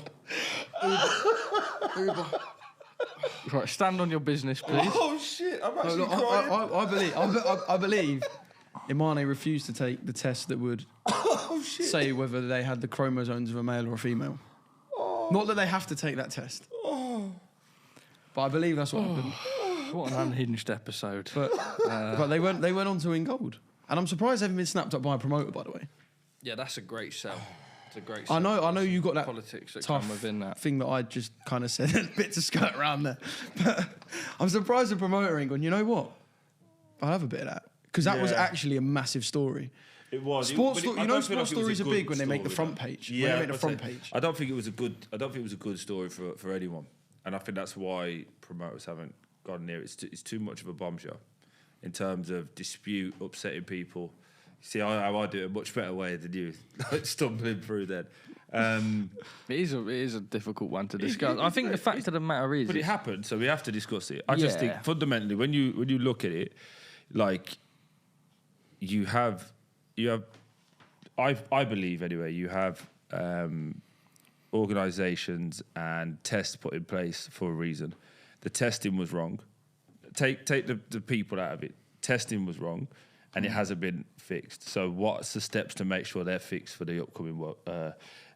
Right, stand on your business, please. Oh shit, I'm No, actually look, crying. I believe Imane refused to take the test that would Oh shit. say whether they had the chromosomes of a male or a female. Not that they have to take that test. But I believe that's what happened. What an unhinged episode. But they went on to win gold. And I'm surprised they haven't been snapped up by a promoter, by the way. Yeah, that's a great sell. It's a great I sell. know you got that Politics that tough come within that. thing that I just kind of said, a bit to skirt around there. But I'm surprised the promoter ain't gone, you know what? I'll have a bit of that. Because that was Yeah. actually a massive story. It was. Sports But sto- I you know don't feel sports like it was stories a are good big when they make the story, front though. page. When Yeah, they make the I'd front say- page. I don't think it was a good. I don't think it was a good story for anyone, and I think that's why promoters haven't gone near it. It's too much of a bombshell in terms of dispute, upsetting people. See, how I do it a much better way than you, like stumbling through that. It is a difficult one to discuss. I think the fact of the matter is, But it happened, so we have to discuss it. I just Yeah. think fundamentally, when you look at it, like you have, I believe anyway, you have organisations and tests put in place for a reason. the testing was wrong. Take the people out of it. Testing was wrong, and it hasn't been fixed. So what's the steps to make sure they're fixed for the upcoming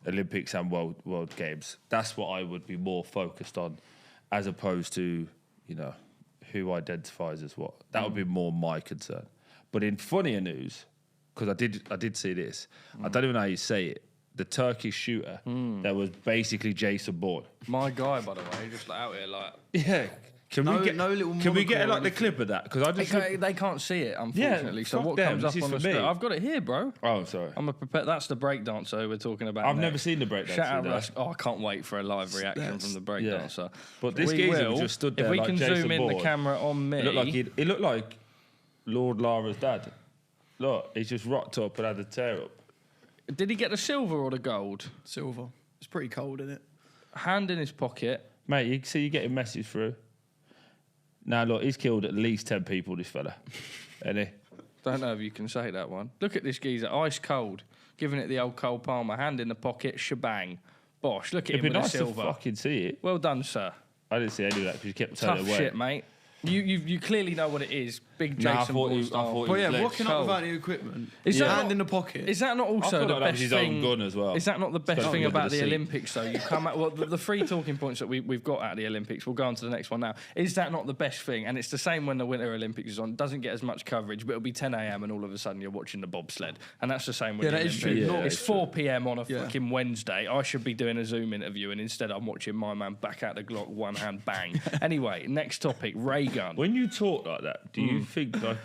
Olympics and World Games? That's what I would be more focused on, as opposed to, you know, who identifies as what. That would be more my concern. But in funnier news, because I did see this, I don't even know how you say it. The Turkish shooter that was basically Jason Bourne. My guy, by the way, just out here like. Yeah. Can we get like the clip of that? Because I just they can't see it, unfortunately. Yeah, so what them. comes up This is on the for screen? me. I've got it here, bro. Oh, sorry. That's the breakdancer we're talking about. I've next. never seen the breakdancer. Shout out, though. Russ. Oh, I can't wait for a live reaction from the breakdancer. But this geezer just stood there if we like can Jason zoom in Bourne. the camera on me. It looked like Lord Lara's dad. Look, he's just rocked up and had a tear up. Did he get the silver or the gold? Silver. It's pretty cold, isn't it? Hand in his pocket. Mate, you see you getting messages through. Now, look, he's killed at least 10 people, this fella. Ain't he? Don't know if you can say that one. Look at this geezer, ice cold, giving it the old Cole Palmer, hand in the pocket, shebang. Bosh, look at It'd him be with nice the silver. to fucking see it. Well done, sir. I didn't see any of that because you kept turning Tough away. shit, mate. You clearly know what it is. Big Nah, I Jason thought Bourne I style. thought But yeah, Legs walking up cold. without any equipment, Is that hand not- in the pocket. Is that not I also thought the that was best his own thing? gun as well. Is that not the best It's thing got about under the the seat. Olympics? Though you come out. Well, the three talking points that we've got out of the Olympics. We'll go on to the next one now. Is that not the best thing? And it's the same when the Winter Olympics is on. It doesn't get as much coverage, but it'll be 10 a.m. and all of a sudden you're watching the bobsled, and that's the same with Yeah, the that is Olympics. true. Yeah, It's it's 4 p.m. on a Yeah. fucking Wednesday. I should be doing a Zoom interview, and instead I'm watching my man back out the Glock, one hand bang. Anyway, next topic: ray gun. When you talk like that, do you think like...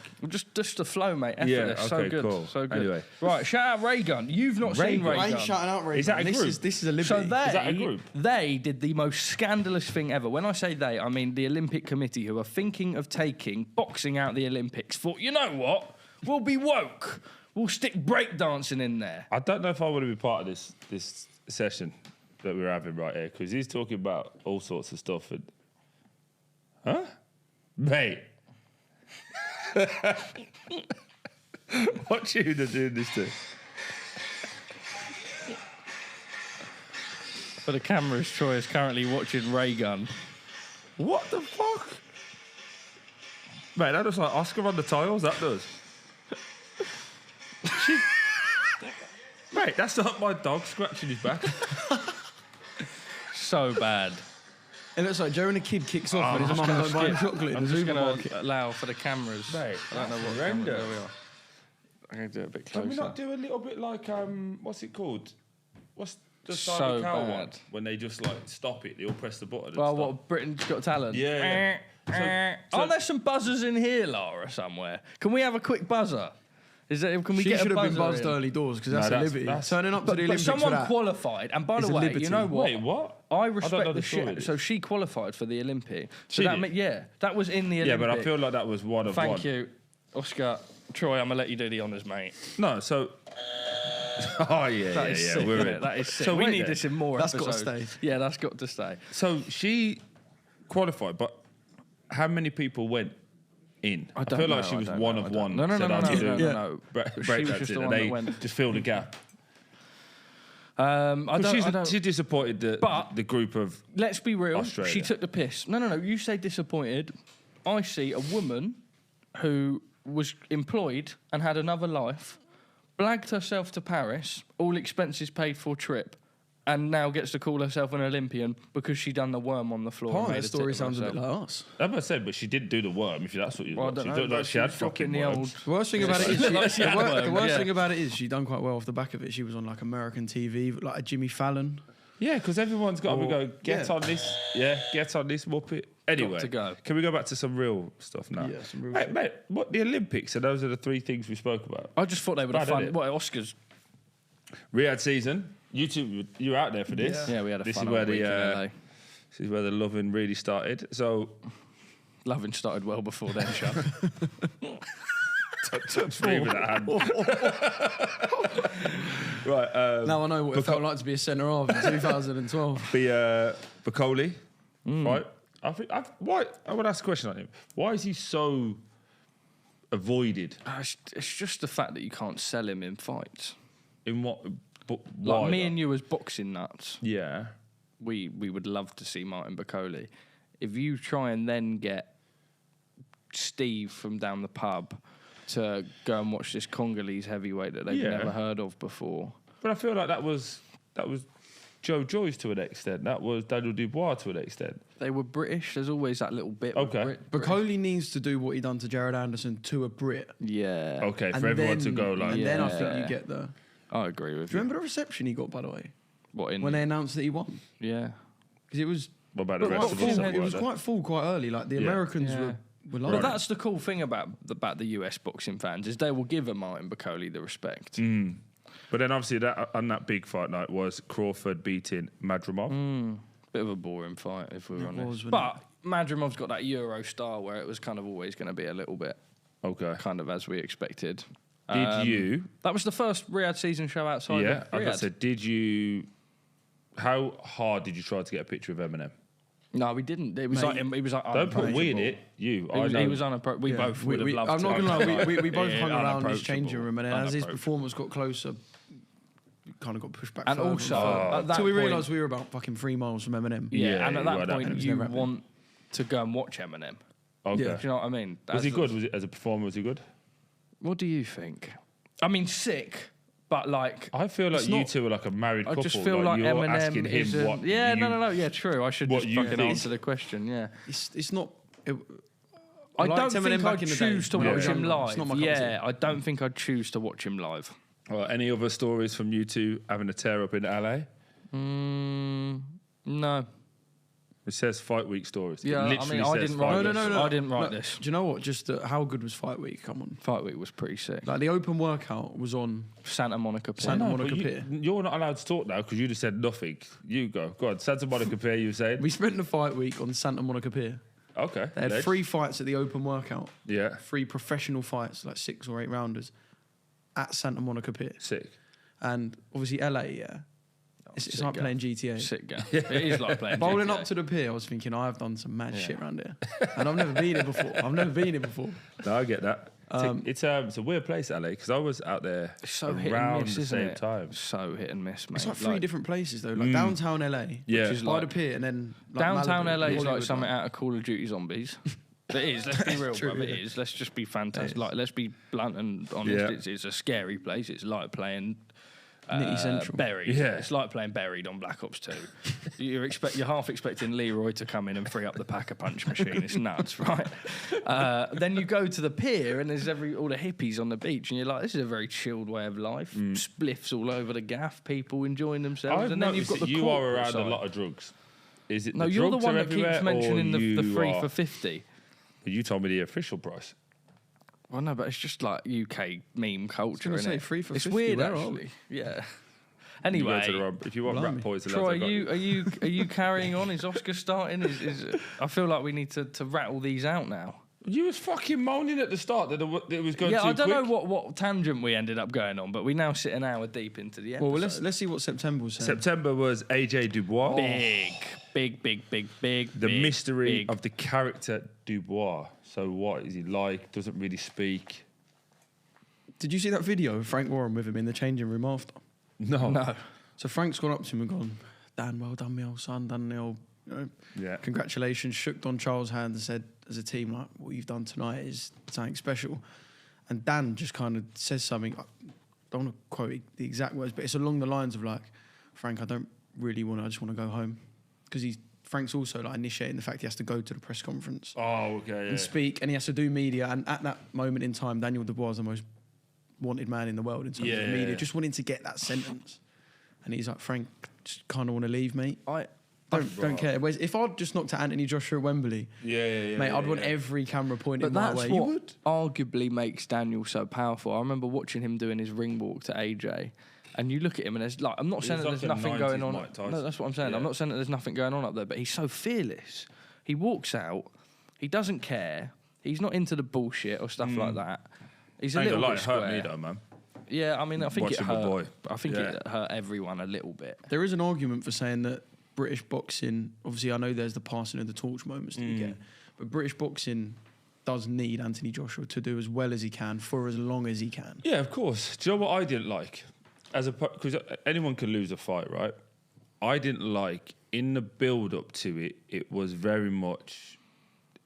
Just the flow, mate. Yeah, Effortless. So okay, good. cool. So good. Anyway. Right, shout out Ray Gun. You've not seen Ray I ain't Gun. shouting out Ray. Is that a This group? is a liberty. So they, Is that a group? they did the most scandalous thing ever. When I say they, I mean the Olympic Committee, who are thinking of taking boxing out the Olympics. Thought, you know what? We'll be woke. We'll stick breakdancing in there. I don't know if I want to be part of this session that we're having right here because he's talking about all sorts of stuff. And... Huh? Mate. What tune are doing this to? For the cameras, Troy is currently watching Ray Gun. What the fuck? Mate, that looks like Oscar on the tiles, that does. Mate, that's not my dog scratching his back. So bad. It looks like Joe and a kid kicks off and his mum don't buy him chocolate in I'm the just going supermarket. to allow for the cameras. Mate, I don't know that's what horrendous. camera. There we are. I'm going to do it a bit closer. Can we not do a little bit like, what's it called? What's the So Simon Cowell one? bad. When they just like stop it, they all press the button. And Well, stop. what, Britain's Got Talent? Yeah. So- Aren't there some buzzers in here, Lara, somewhere? Can we have a quick buzzer? Can we She get should a have buzzer been buzzed in? early doors because No, that's a that's- liberty. that's- Turning up to But, the but Olympics for someone that. qualified, and by is the a way, liberty. you know what? Wait, what? I I respect don't know the the story. shit. So she qualified for the Olympic. So She that did? that was in the Yeah, Olympic. but I feel like that was one of one. Thank you, Oscar. Troy, I'm gonna let you do the honours, mate. No, so... Oh, yeah, That is sick, we're isn't in. it? That is sick. So we wait need there. this in more That's gotta episodes. stay. Yeah, that's got to stay. So she qualified, but how many people went in? I, don't feel like know, she I was don't one know, of I don't- one. No, no, said, no, "I'm no, doing no, no, Yeah. no. break She was dancing," just the and one they that went. just filled the gap. I don't. She disappointed the group of... Let's be real. Australia. She took the piss. No. You say disappointed. I see a woman who was employed and had another life, blagged herself to Paris, all expenses paid for trip, and now gets to call herself an Olympian because she done the worm on the floor. Part and of made the a story tit of sounds a bit herself. like us. As I said, but she didn't do the worm, if that's what you Well, I want. don't She know, looked but like she had was dropping fucking worms. The worst thing about it is Like she had worms, the worst yeah. thing about it is she done quite well off the back of it. She was on like American TV, like a Jimmy Fallon. Yeah, because everyone's got to go, get yeah. on this. Yeah, get on this Muppet. Anyway, to go. Can we go back to some real stuff now? Yeah, some real Mate, shit. mate, what, the Olympics, and those are the three things we spoke about. I just thought they were Bad, fun. innit? What Oscars? Riyadh season. You were out there for this. Yeah, we had a This fun is where old week in the LA. this is where the loving really started. So Loving started well before then, Chuck. touch me with that hand. Right. Now I know what it felt like to be a centre half in 2012. Bacoli, right? Why? I would ask a question on him. Why is he so avoided? It's just the fact that you can't sell him in fights. In what? Why? Like me though? and you as boxing nuts, Yeah. we would love to see Martin Bacoli if you try and then get Steve from down the pub to go and watch this Congolese heavyweight that they've never heard of before. But I feel like that was Joe Joyce to an extent. That was Daniel Dubois to an extent. They were British. There's always that little bit. Okay. Bacoli needs to do what he done to Jared Anderson to a Brit. Yeah. Okay, for everyone to go like... And then I think you get the... I agree with Do you you. remember the reception he got, by the way? What, in When they announced that he won? Yeah. Because it was... What about the quite rest of full. us? It was quite full quite early. Like, the Americans were But like... that's the cool thing about the US boxing fans is they will give a Martin Bacoli the respect. But then obviously that on that big fight night was Crawford beating Madrimov. Bit of a boring fight, if we're honest. wasn't But Madrimov's got that Euro style where it was kind of always going to be a little bit Okay. kind of as we expected. Did you... That was the first Riyadh season show outside Yeah, of I Riyadh. said, did you... How hard did you try to get a picture of Eminem? No, we didn't. It was Mate, like it was like Don't put we in unapproachable. it. You. He was, I know. he was unapproachable. We both would have loved I'm to. not going to lie, we both Yeah, hung around his unapproachable. changing room, and then as his Unapproachable. performance got closer, we kind of got pushed back And further also, further. at that Until we point- realised we were about fucking 3 miles from Eminem. Yeah, and at that well, that point, happens. you Never happened. want to go and watch Eminem. Okay. Yeah. Do you know what I mean? Was he That's- good? Was it, as a performer, was he good? What do you think? I mean, sick, but like, I feel like It's you not- two are like a married I couple. just feel like you're Eminem asking him is. what Yeah, you, no. Yeah, true. I should what just you fucking think. answer the question. Yeah. It's not... I liked don't Eminem think back I'd in the choose day. to Yeah. watch him It's live. not my cup of tea. Yeah, I don't think I'd choose to watch him live. Any other stories from you two having a tear up in LA? No. It says fight week stories. Yeah, It I literally mean, I says didn't fight write week. this. I didn't write No, this. Do you know what? Just how good was Fight Week? Come on. Fight week was pretty sick. Like, the open workout was on... Santa Monica Pier. Santa No, Monica but Pier. you're not allowed to talk now because you just said nothing. You go. Go on. Santa Monica Pier, you were saying? We spent the Fight Week on Santa Monica Pier. Okay. They had ledge. 3 fights at the open workout. Yeah. 3 professional fights, like 6 or 8 rounders, at Santa Monica Pier. Sick. And obviously LA, yeah. It's sick like guy. playing GTA. Sick guy. It is like playing Bowling GTA. up to the pier, I was thinking, I've done some mad shit around here. And I've never been here before. No, I get that. It's a weird place, LA, because I was out there It's so hit and around miss, the isn't same it? time. So hit and miss, mate. It's like 3 different places, though. Like downtown LA, Yeah. which is by the pier, and then like Downtown Malibu, LA is Hollywood, like something out of Call of Duty Zombies. It is. Let's be real, True, bro. It yeah. is. Let's just be fantastic. Like, let's be blunt and honest. Yeah. It's a scary place. It's like playing Nitty Central. Buried. Yeah. It's like playing Buried on Black Ops 2. You're half expecting Leroy to come in and free up the Pack-a-Punch machine. It's nuts, right? Then you go to the pier and there's all the hippies on the beach, and you're like, this is a very chilled way of life. Spliffs all over the gaff, people enjoying themselves, I've and then you've noticed got that the you are corporate around side. a lot of drugs. Is it No, the you're the drugs one are that keeps everywhere, mentioning or the you 3 are- for 50. You told me the official price. Well, no, but it's just like UK meme culture, gonna isn't say it? 3 for it's 50, weird, where are actually. Yeah. You Anyway, go to the wrong- if you want Blimey. rat poison, Troy, lads, I got are you carrying on? Is Oscar starting? I feel like we need to rattle these out now. You was fucking moaning at the start that it was going Yeah, too I don't quick. know what tangent we ended up going on, but we now sit an hour deep into the episode. Well, let's see what September was saying. September was AJ Dubois. big. The mystery of the character Dubois. So what is he like? Doesn't really speak. Did you see that video of Frank Warren with him in the changing room after? No. So Frank's gone up to him and gone, Dan, well done, me old son, done the old, Yeah. congratulations, shook Don Charles' hand and said, as a team, like, what you've done tonight is something special. And Dan just kind of says something, I don't want to quote the exact words, but it's along the lines of like, Frank, I just want to go home. Because Frank's also like initiating the fact he has to go to the press conference Oh, okay. Yeah. and speak, and he has to do media. And at that moment in time, Daniel Dubois is the most wanted man in the world in terms of media, just wanting to get that sentence. And he's like, Frank, just kind of want to leave, mate. Don't care. Whereas if I'd just knocked at Anthony Joshua at Wembley, mate, I'd want every camera pointed But my that's way. what You would? arguably makes Daniel so powerful. I remember watching him doing his ring walk to AJ, and you look at him and there's like, I'm not saying that like there's a nothing 90s going on. Mike Tyson. No, that's what I'm saying. Yeah. I'm not saying that there's nothing going on up there, but he's so fearless. He walks out. He doesn't care. He's not into the bullshit or stuff like that. He's a Ain't little gonna lie, bit it hurt square. me though, man. Yeah, I mean, I think it Watching my hurt. boy. I think Yeah. it hurt everyone a little bit. There is an argument for saying that British boxing, obviously I know there's the passing of the torch moments that you get, but British boxing does need Anthony Joshua to do as well as he can for as long as he can. Yeah, of course. Do you know what I didn't like? Because anyone can lose a fight, right? I didn't like in the build up to it, it was very much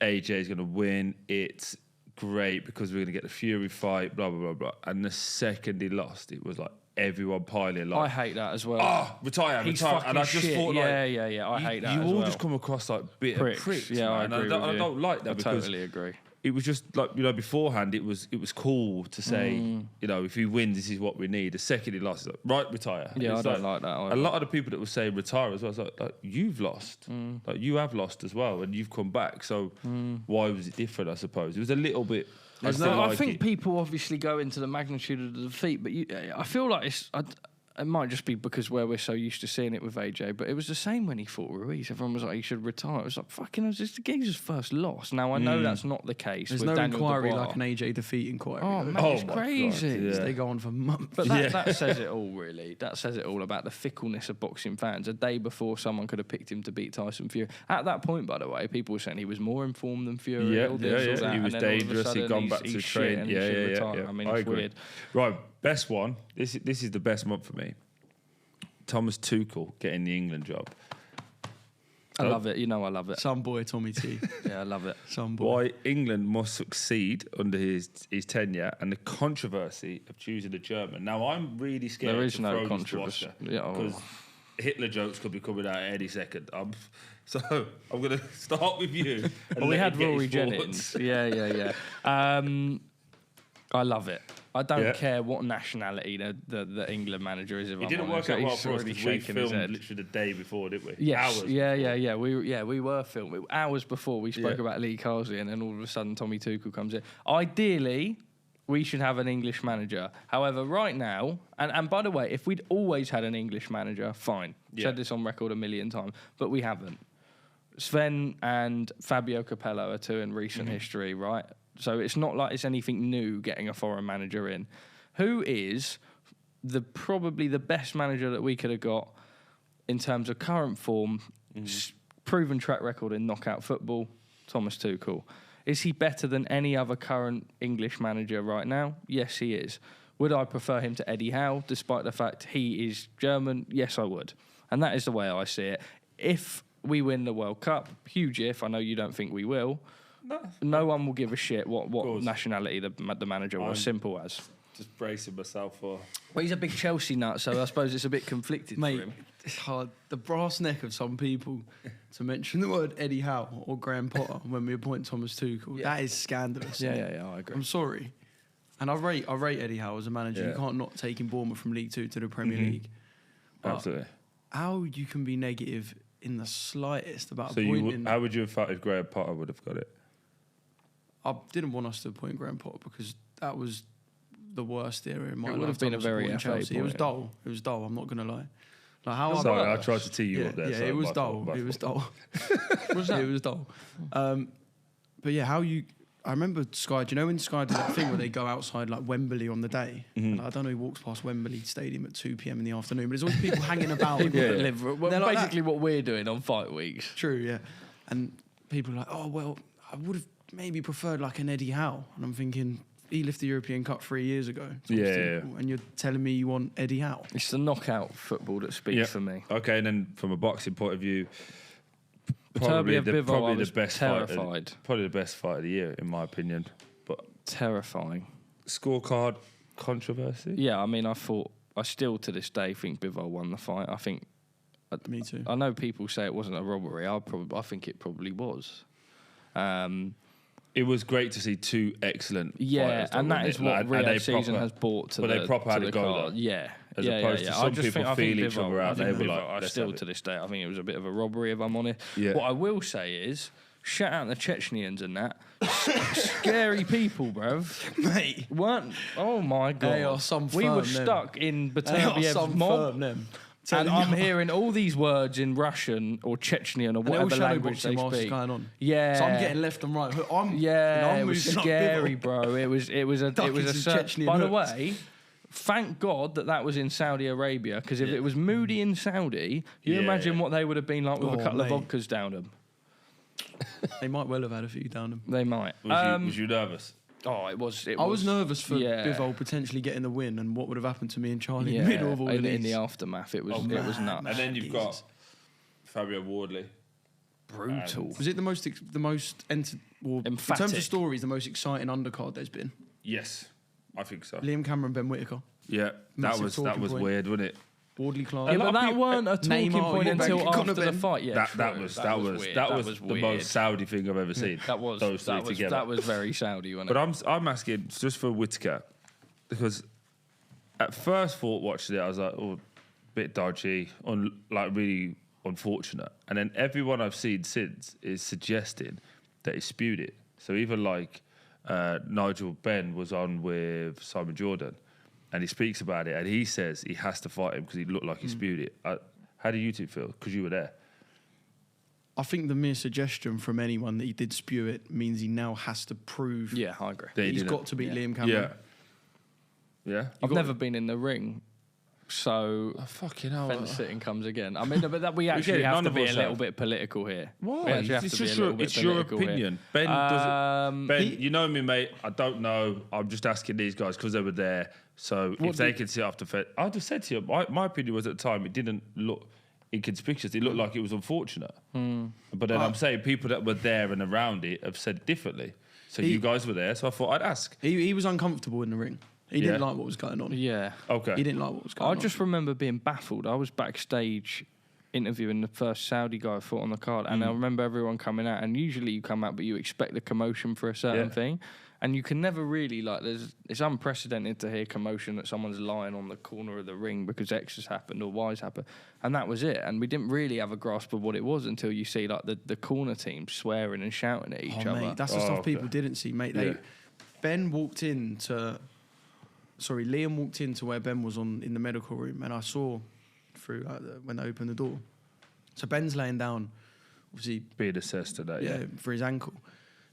AJ's going to win. It's great because we're going to get the Fury fight, blah, blah, blah, blah. And the second he lost, it was like everyone piling like... I hate that as well. Oh, retire. He's And I fucking just shit. thought like... Yeah. I hate that You as all well. just come across like bitter pricks. Yeah, I man. agree with I you. don't like that I because... totally agree. It was just like, beforehand, it was cool to say, if he wins, this is what we need. The second he lost, it's like, right, retire. Yeah, It's I don't like that either. A lot of the people that would say retire as well, it's like you've lost. Like, you have lost as well, and you've come back. So why was it different, I suppose? It was a little bit... I think people obviously go into the magnitude of the defeat, but I feel like it might just be because where we're so used to seeing it with AJ, but it was the same when he fought Ruiz. Everyone was like, he should retire. It was like, fucking, it's just the geezer's first loss. Now, I know that's not the case. There's with no Daniel inquiry Dubois. like an AJ defeat inquiry. Oh, though. man, it's my crazy. God, yeah. They go on for months. But that says it all, really. That says it all about the fickleness of boxing fans. A day before, someone could have picked him to beat Tyson Fury. At that point, by the way, people were saying he was more informed than Fury. Yeah, all this, all that, he was and then all of a dangerous. He'd sudden gone back he's to shit train. and he should retire. I mean, it's agree. weird. Right, best one. This is the best month for me. Thomas Tuchel getting the England job. I love it. I love it. Some boy, Tommy T. Yeah, I love it. Some boy. Why England must succeed under his tenure and the controversy of choosing a German. Now, I'm really scared There is to no throw controversy. this to Oscar, because Hitler jokes could be coming out any second. So I'm going to start with you. Well, we had Rory Jennings. Yeah. I love it. I don't care what nationality the England manager is. If It I'm didn't honest. work out well He's for us already because we shaking his filmed head. literally the day before, didn't we? Yes, Hours yeah. We were filming hours before we spoke Yeah. about Lee Carsley, and then all of a sudden Tommy Tuchel comes in. Ideally, we should have an English manager. However, right now, and by the way, if we'd always had an English manager, fine. Yeah. Said this on record a million times, but we haven't. Sven and Fabio Capello are two in recent history, right? So it's not like it's anything new getting a foreign manager in. Who is probably the best manager that we could have got in terms of current form, proven track record in knockout football? Thomas Tuchel. Is he better than any other current English manager right now? Yes, he is. Would I prefer him to Eddie Howe, despite the fact he is German? Yes, I would. And that is the way I see it. If we win the World Cup, huge if, I know you don't think we will, no one will give a shit what nationality the manager was, simple as. Just bracing myself for... Well, he's a big Chelsea nut, so I suppose it's a bit conflicted Mate, for him. it's hard. The brass neck of some people to mention the word Eddie Howe or Graham Potter when we appoint Thomas Tuchel. Yeah. That is scandalous. Yeah, I agree. I'm sorry. And I rate Eddie Howe as a manager. Yeah. You can't not take him Bournemouth from League Two to the Premier League. But Absolutely. how you can be negative in the slightest about So appointing... how would you have felt if Graham Potter would have got it? I didn't want us to appoint Graham Potter because that was the worst era in my life. It would have been a very supporting FA Chelsea. It was point. dull. It was dull. I'm not going to lie. Like how Sorry, I tried to tee you yeah, up there. yeah, so it was my dull. fault. It was dull. It was dull. But yeah, how you... I remember Sky. Do you know when Sky did that thing where they go outside like Wembley on the day? Like, I don't know who walks past Wembley Stadium at 2 p.m. in the afternoon, but there's always people hanging about. People that live, well, They're like basically what we're doing on fight weeks. True, yeah. And people are like, oh, well, I would have maybe preferred like an Eddie Howe. And I'm thinking, he lifted the European Cup 3 years ago. Yeah. And you're telling me you want Eddie Howe? It's the knockout football that speaks for me. Okay, and then from a boxing point of view, Beterbiev, Bivol, I was the best terrified. probably the best fight of the year, in my opinion. But Terrifying. scorecard controversy. Yeah, I mean, I still to this day think Bivol won the fight. I think... Me too. I know people say it wasn't a robbery. I think it probably was. It was great to see two excellent fighters. And that is what Rio season has brought to but the they proper had to a the go card. though. Yeah. As opposed to some people feel each other out. They were like, I let's still have it. to this day, I think it was a bit of a robbery, if I'm honest. Yeah. What I will say is, shout out the Chechnyans and that. Scary people, bruv. Mate. Oh my God. They are some we were firm, them. stuck in They are Beterbiev's some mob. firm, them. And I'm hearing all these words in Russian or Chechnyan or whatever language they speak. Going on. Yeah. So I'm getting left and right. I'm it was moving up scary, Bivol. bro. It was a Chechnya By the hooks. way, thank God that was in Saudi Arabia, because if it was moody in Saudi, you imagine what they would have been like with a couple of vodkas down them. They might well have had a few down them. They might. Was you nervous? Oh, it was. I was nervous for Bivol potentially getting the win and what would have happened to me and Charlie in Yeah, the middle of all of in these. the aftermath, it was nuts. And then you've got Fabio Wardley. Brutal. Was it the most in terms Emphatic. of stories, the most exciting undercard there's been? Yes, I think so. Liam Cameron, Ben Whittaker, Yeah, that Massive was talking point. weird, wasn't it? Wardley Clark. Yeah, lot but of that people- weren't a talking Neymar, point you're until back- after the Ben. fight. Yeah, that true. was weird. the weird. most Saudi thing I've ever seen. That was those three together. That was very Saudi, wasn't But it? I'm asking just for Whittaker because at first thought watching it, I was like, oh, bit dodgy, like really unfortunate. And then everyone I've seen since is suggesting that he spewed it. So even like Nigel Benn was on with Simon Jordan, and he speaks about it, and he says he has to fight him because he looked like he spewed it. How do you two feel? Because you were there. I think the mere suggestion from anyone that he did spew it means he now has to prove Yeah, I agree. That he he's didn't. got to beat Liam Cameron. Yeah. I've never been in the ring, so Oh, fucking hell. fence sitting comes again. I mean, but that we get actually it, have none to of be a us little have. bit political here. Why? We actually have It's to be a just little bit it's your political here. opinion. Ben doesn't. Ben, you know me, mate. I don't know. I'm just asking these guys because they were there. So if they could sit after Fed, I just said to you, my opinion was at the time it didn't look inconspicuous. It looked like it was unfortunate. But then I'm saying people that were there and around it have said differently. So you guys were there, so I thought I'd ask. He was uncomfortable in the ring. He didn't Yeah. like what was going on. Yeah. Okay. He didn't like what was going I on. just remember being baffled. I was backstage interviewing the first Saudi guy I fought on the card, and I remember everyone coming out. And usually you come out, but you expect the commotion for a certain thing, and you can never really it's unprecedented to hear commotion that someone's lying on the corner of the ring because X has happened or Y's happened, and that was it. And we didn't really have a grasp of what it was until you see like the corner team swearing and shouting at each other. Mate, that's the stuff people didn't see, mate. Liam walked into where Ben was in the medical room, and I saw through when they opened the door. So Ben's laying down, obviously, Being assessed today. for his ankle.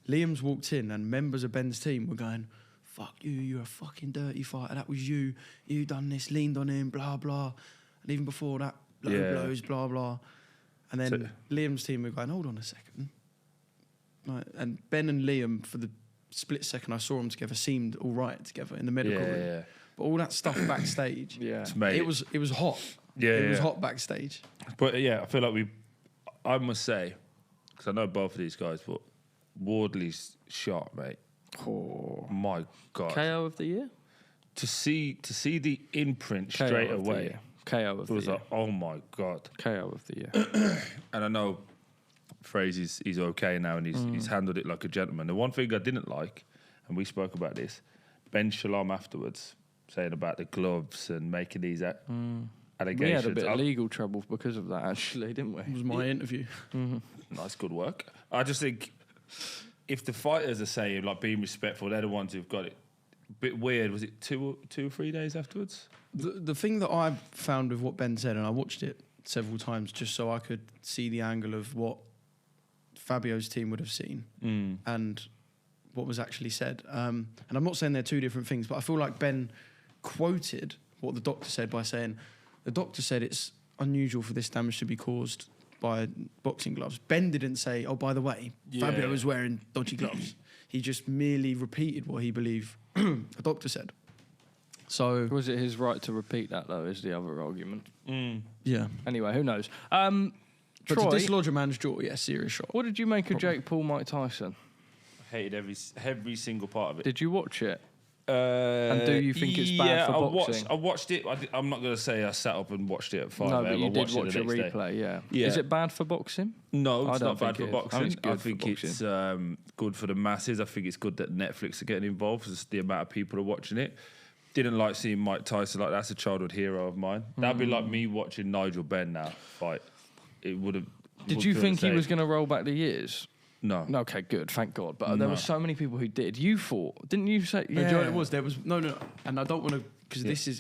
Liam's walked in, and members of Ben's team were going, "Fuck you, you're a fucking dirty fighter. That was you. You done this, leaned on him, blah blah." And even before that, low blows, blah blah. And then Liam's team were going, "Hold on a second." Right, and Ben and Liam, for the split second I saw them together, seemed all right together in the medical room. Yeah. But all that stuff backstage, It's made it was hot. Yeah, it was yeah. hot backstage. But yeah, I feel like I must say, because I know both of these guys, but Wardley's shot, mate. Oh my God. KO of the year? To see the imprint KO straight of the away. year. KO of It the was year. like, oh my God. KO of the year. And I know Fraser, he's okay now and he's handled it like a gentleman. The one thing I didn't like, and we spoke about this, Ben Shalom afterwards, saying about the gloves and making these allegations. We had a bit of legal trouble because of that, actually, didn't we? It was my interview. Nice, good work. I just think if the fighters are saying, like, being respectful, they're the ones who've got it. A bit weird. Was it 2 or 3 days afterwards? The thing that I found with what Ben said, and I watched it several times just so I could see the angle of what Fabio's team would have seen and what was actually said. And I'm not saying they're two different things, but I feel like Ben quoted what the doctor said by saying, the doctor said it's unusual for this damage to be caused by boxing gloves. Ben didn't say, oh, by the way, Fabio was wearing dodgy gloves. He just merely repeated what he believed the doctor said. So Was it his right to repeat that, though, is the other argument. yeah. Anyway, who knows? But Troy, to dislodge a man's jaw, yeah, serious shot. what did you make of Jake Paul, Mike Tyson? I hated every single part of it. Did you watch it? And do you think it's bad for boxing? I watched it. I'm not going to say I sat up and watched it at 5 No, but you I did watched watch it the a next day. replay, yeah. Yeah. Is it bad for boxing? No, I it's don't not bad think for it is. boxing. I think it's good I for think boxing. it's good for the masses. I think it's good that Netflix are getting involved because the amount of people are watching it. Didn't like seeing Mike Tyson. Like, that's a childhood hero of mine. That'd be like me watching Nigel Benn now fight. It would have. Did you think he was going to roll back the years? No. Okay, good, thank God. But there were so many people who did. You thought, didn't you say? No, do you know what it was? There was no, and I don't want to because this is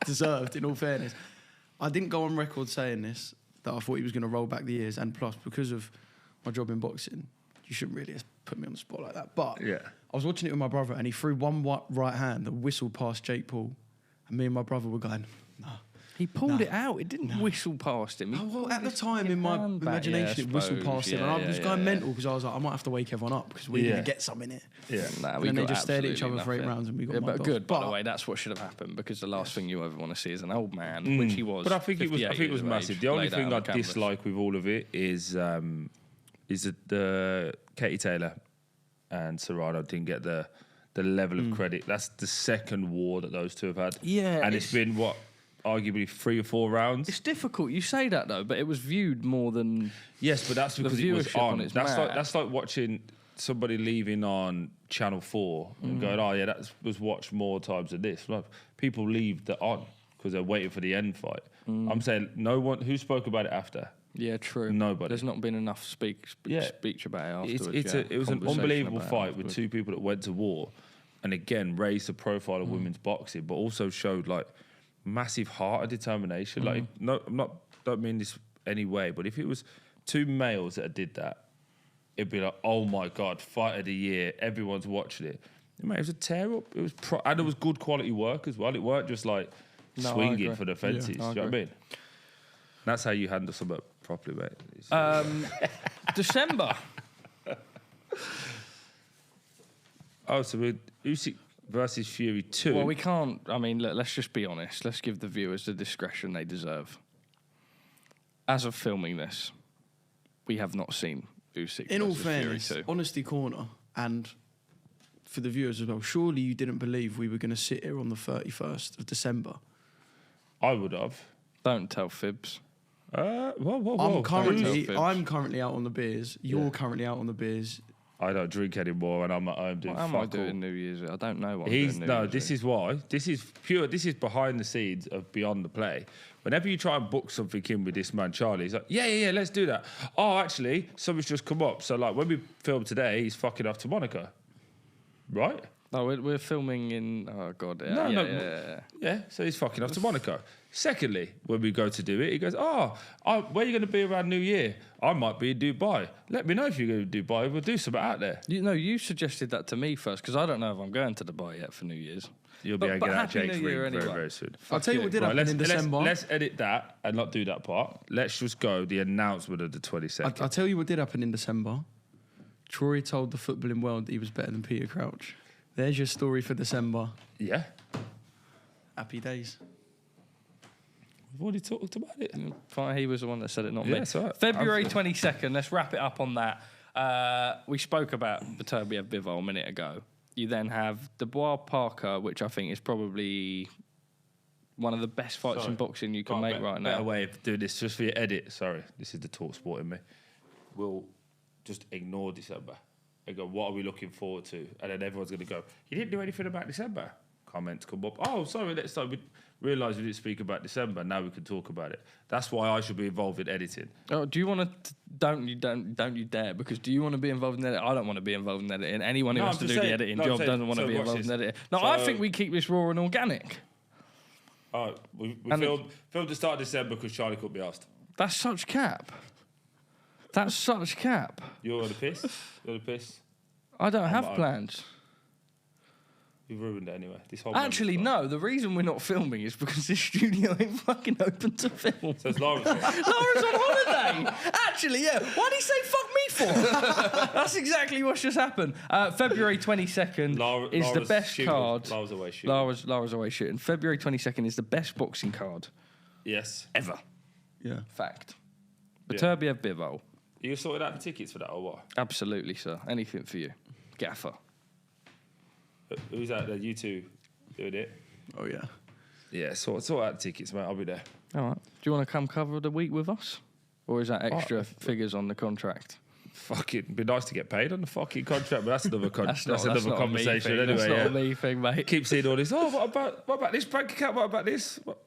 deserved. In all fairness, I didn't go on record saying this that I thought he was going to roll back the years, and plus because of my job in boxing, you shouldn't really put me on the spot like that. But Yeah. I was watching it with my brother, and he threw one right hand that whistled past Jake Paul, and me and my brother were going, nah. He pulled it out. It didn't whistle past him. Well, at the time, in my imagination, it whistled past him. And I was going mental because I was like, I might have to wake everyone up because we're going to get some in it. Yeah. Nah, And then they just stared at each other for 8 rounds and we got mugged But off. good, by the way, that's what should have happened because the last thing you ever want to see is an old man, which he was. But I think it was massive. The only thing I canvas. dislike with all of it is that the Katie Taylor and Serrano didn't get the level of credit. That's the second war that those two have had. Yeah, and it's been arguably 3 or 4 rounds. It's difficult. You say that though, but it was viewed more than yes, but that's because it was viewership on. on it's That's mad. like watching somebody leaving on Channel 4 and going, oh yeah, that was watched more times than this. Like, people leave that on because they're waiting for the end fight. I'm saying no one who spoke about it after. Yeah, true. Nobody. There's not been enough speech about it afterwards. It was an Conversation unbelievable about it fight with afterwards. 2 people that went to war, and again raised the profile of women's boxing, but also showed like massive heart and determination. Like, no, don't mean this any way, but if it was 2 males that did that, it'd be like, oh my god, fight of the year, everyone's watching it. Mate, it was a tear up. It was and it was good quality work as well. It weren't just like swinging for the fences. Yeah, do you know what I mean? That's how you handle something properly, mate. December. Oh, so we're Usyk versus Fury 2. Well, we can't. I mean, let's just be honest. Let's give the viewers the discretion they deserve. As of filming this, we have not seen Usyk In all versus fairness, Fury 2. Honesty Corner, and for the viewers as well, surely you didn't believe we were going to sit here on the 31st of December. I would have. Don't tell fibs. Whoa. I'm currently Fibs. out on the beers. You're currently out on the beers. I don't drink anymore, and I'm at home doing What am fuck I all. doing New Year's? I don't know what He's I'm doing New Year's this Eve. is why. This is pure. This is behind the scenes of Beyond the Play. Whenever you try and book something in with this man Charlie, he's like, yeah, let's do that. Oh, actually, something's just come up. So like when we film today, he's fucking off to Monaco, right? No, we're filming in. Oh god, Yeah, so he's fucking off to Monaco. Secondly, when we go to do it, he goes, where are you going to be around New Year? I might be in Dubai. Let me know if you're going to Dubai. We'll do something out there. You suggested that to me first because I don't know if I'm going to Dubai yet for New Year's. You'll be hanging out Happy Jake's New Year ring anyway. very, very soon. I'll tell you what did happen in December. Let's edit that and not do that part. Let's just go the announcement of the 22nd. I'll tell you what did happen in December. Troy told the footballing world that he was better than Peter Crouch. There's your story for December. Yeah. Happy days. We've already talked about it. Fine, he was the one that said it, not Yeah, me. it's all right. February 22nd, let's wrap it up on that. We spoke about Beterbiev Bivol a minute ago. You then have Dubois Parker, which I think is probably one of the best fights in boxing you can make right now. Better way of doing this, just for your edit. Sorry, this is the talk sport in me. We'll just ignore December and go, what are we looking forward to? And then everyone's going to go, you didn't do anything about December. Comments come up. Oh, sorry, let's start. We realised we didn't speak about December. Now we can talk about it. That's why I should be involved in editing. Oh, do you want to? Don't you dare? Because do you want to be involved in editing? I don't want to be involved in editing. Anyone who No, has I'm to do just the saying- editing no, I'm job saying- doesn't want to so be watch involved in this. editing. No, So- I think we keep this raw and organic. All right, we And filmed the start of December because Charlie couldn't be asked. That's such cap. That's such cap. You're the piss. You're the piss. I don't have I'm- plans. You've ruined it anyway. This whole Actually, moment's no. The reason we're not filming is because this studio ain't fucking open to film. gone. So it's Laura's fault. Laura's on holiday. Actually, yeah. Why did he say fuck me for? That's exactly what's just happened. February 22nd is the Laura's best shooting. card. Laura's away shooting. Laura's away shooting. February 22nd is the best boxing card Yes. ever. Yeah. Fact. Yeah. Beterbiev Bivol. You sorted out the tickets for that or what? Absolutely, sir. Anything for you. Gaffer. Who's out there? You two doing it? Oh, yeah. Yeah, sort out the tickets, mate. I'll be there. All right. Do you want to come cover the week with us? Or is that extra figures on the contract? Fucking be nice to get paid on the fucking contract, but that's another That's another not conversation a me thing. anyway. That's not Yeah. a me thing, mate. Keep seeing all this. Oh, what about this bank account? What about this? What?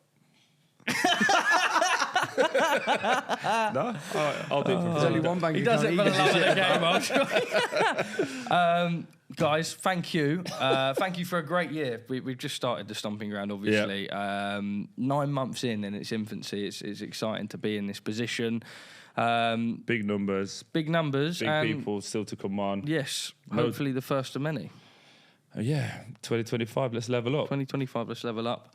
No, all right, I'll do it for There's only one bank He does it account. for the love of the game, I'm sure. Guys, thank you. Thank you for a great year. We've just started the Stomping Ground, obviously. 9 months in its infancy. It's exciting to be in this position. Big numbers, Big numbers. big and people still to come on. Yes, hopefully the first of many. Yeah, 2025, let's level up. 2025, let's level up.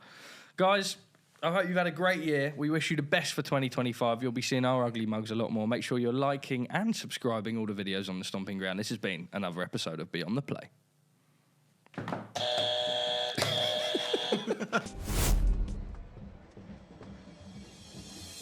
Guys, I hope you've had a great year. We wish you the best for 2025. You'll be seeing our ugly mugs a lot more. Make sure you're liking and subscribing all the videos on the Stomping Ground. This has been another episode of Beyond the Play.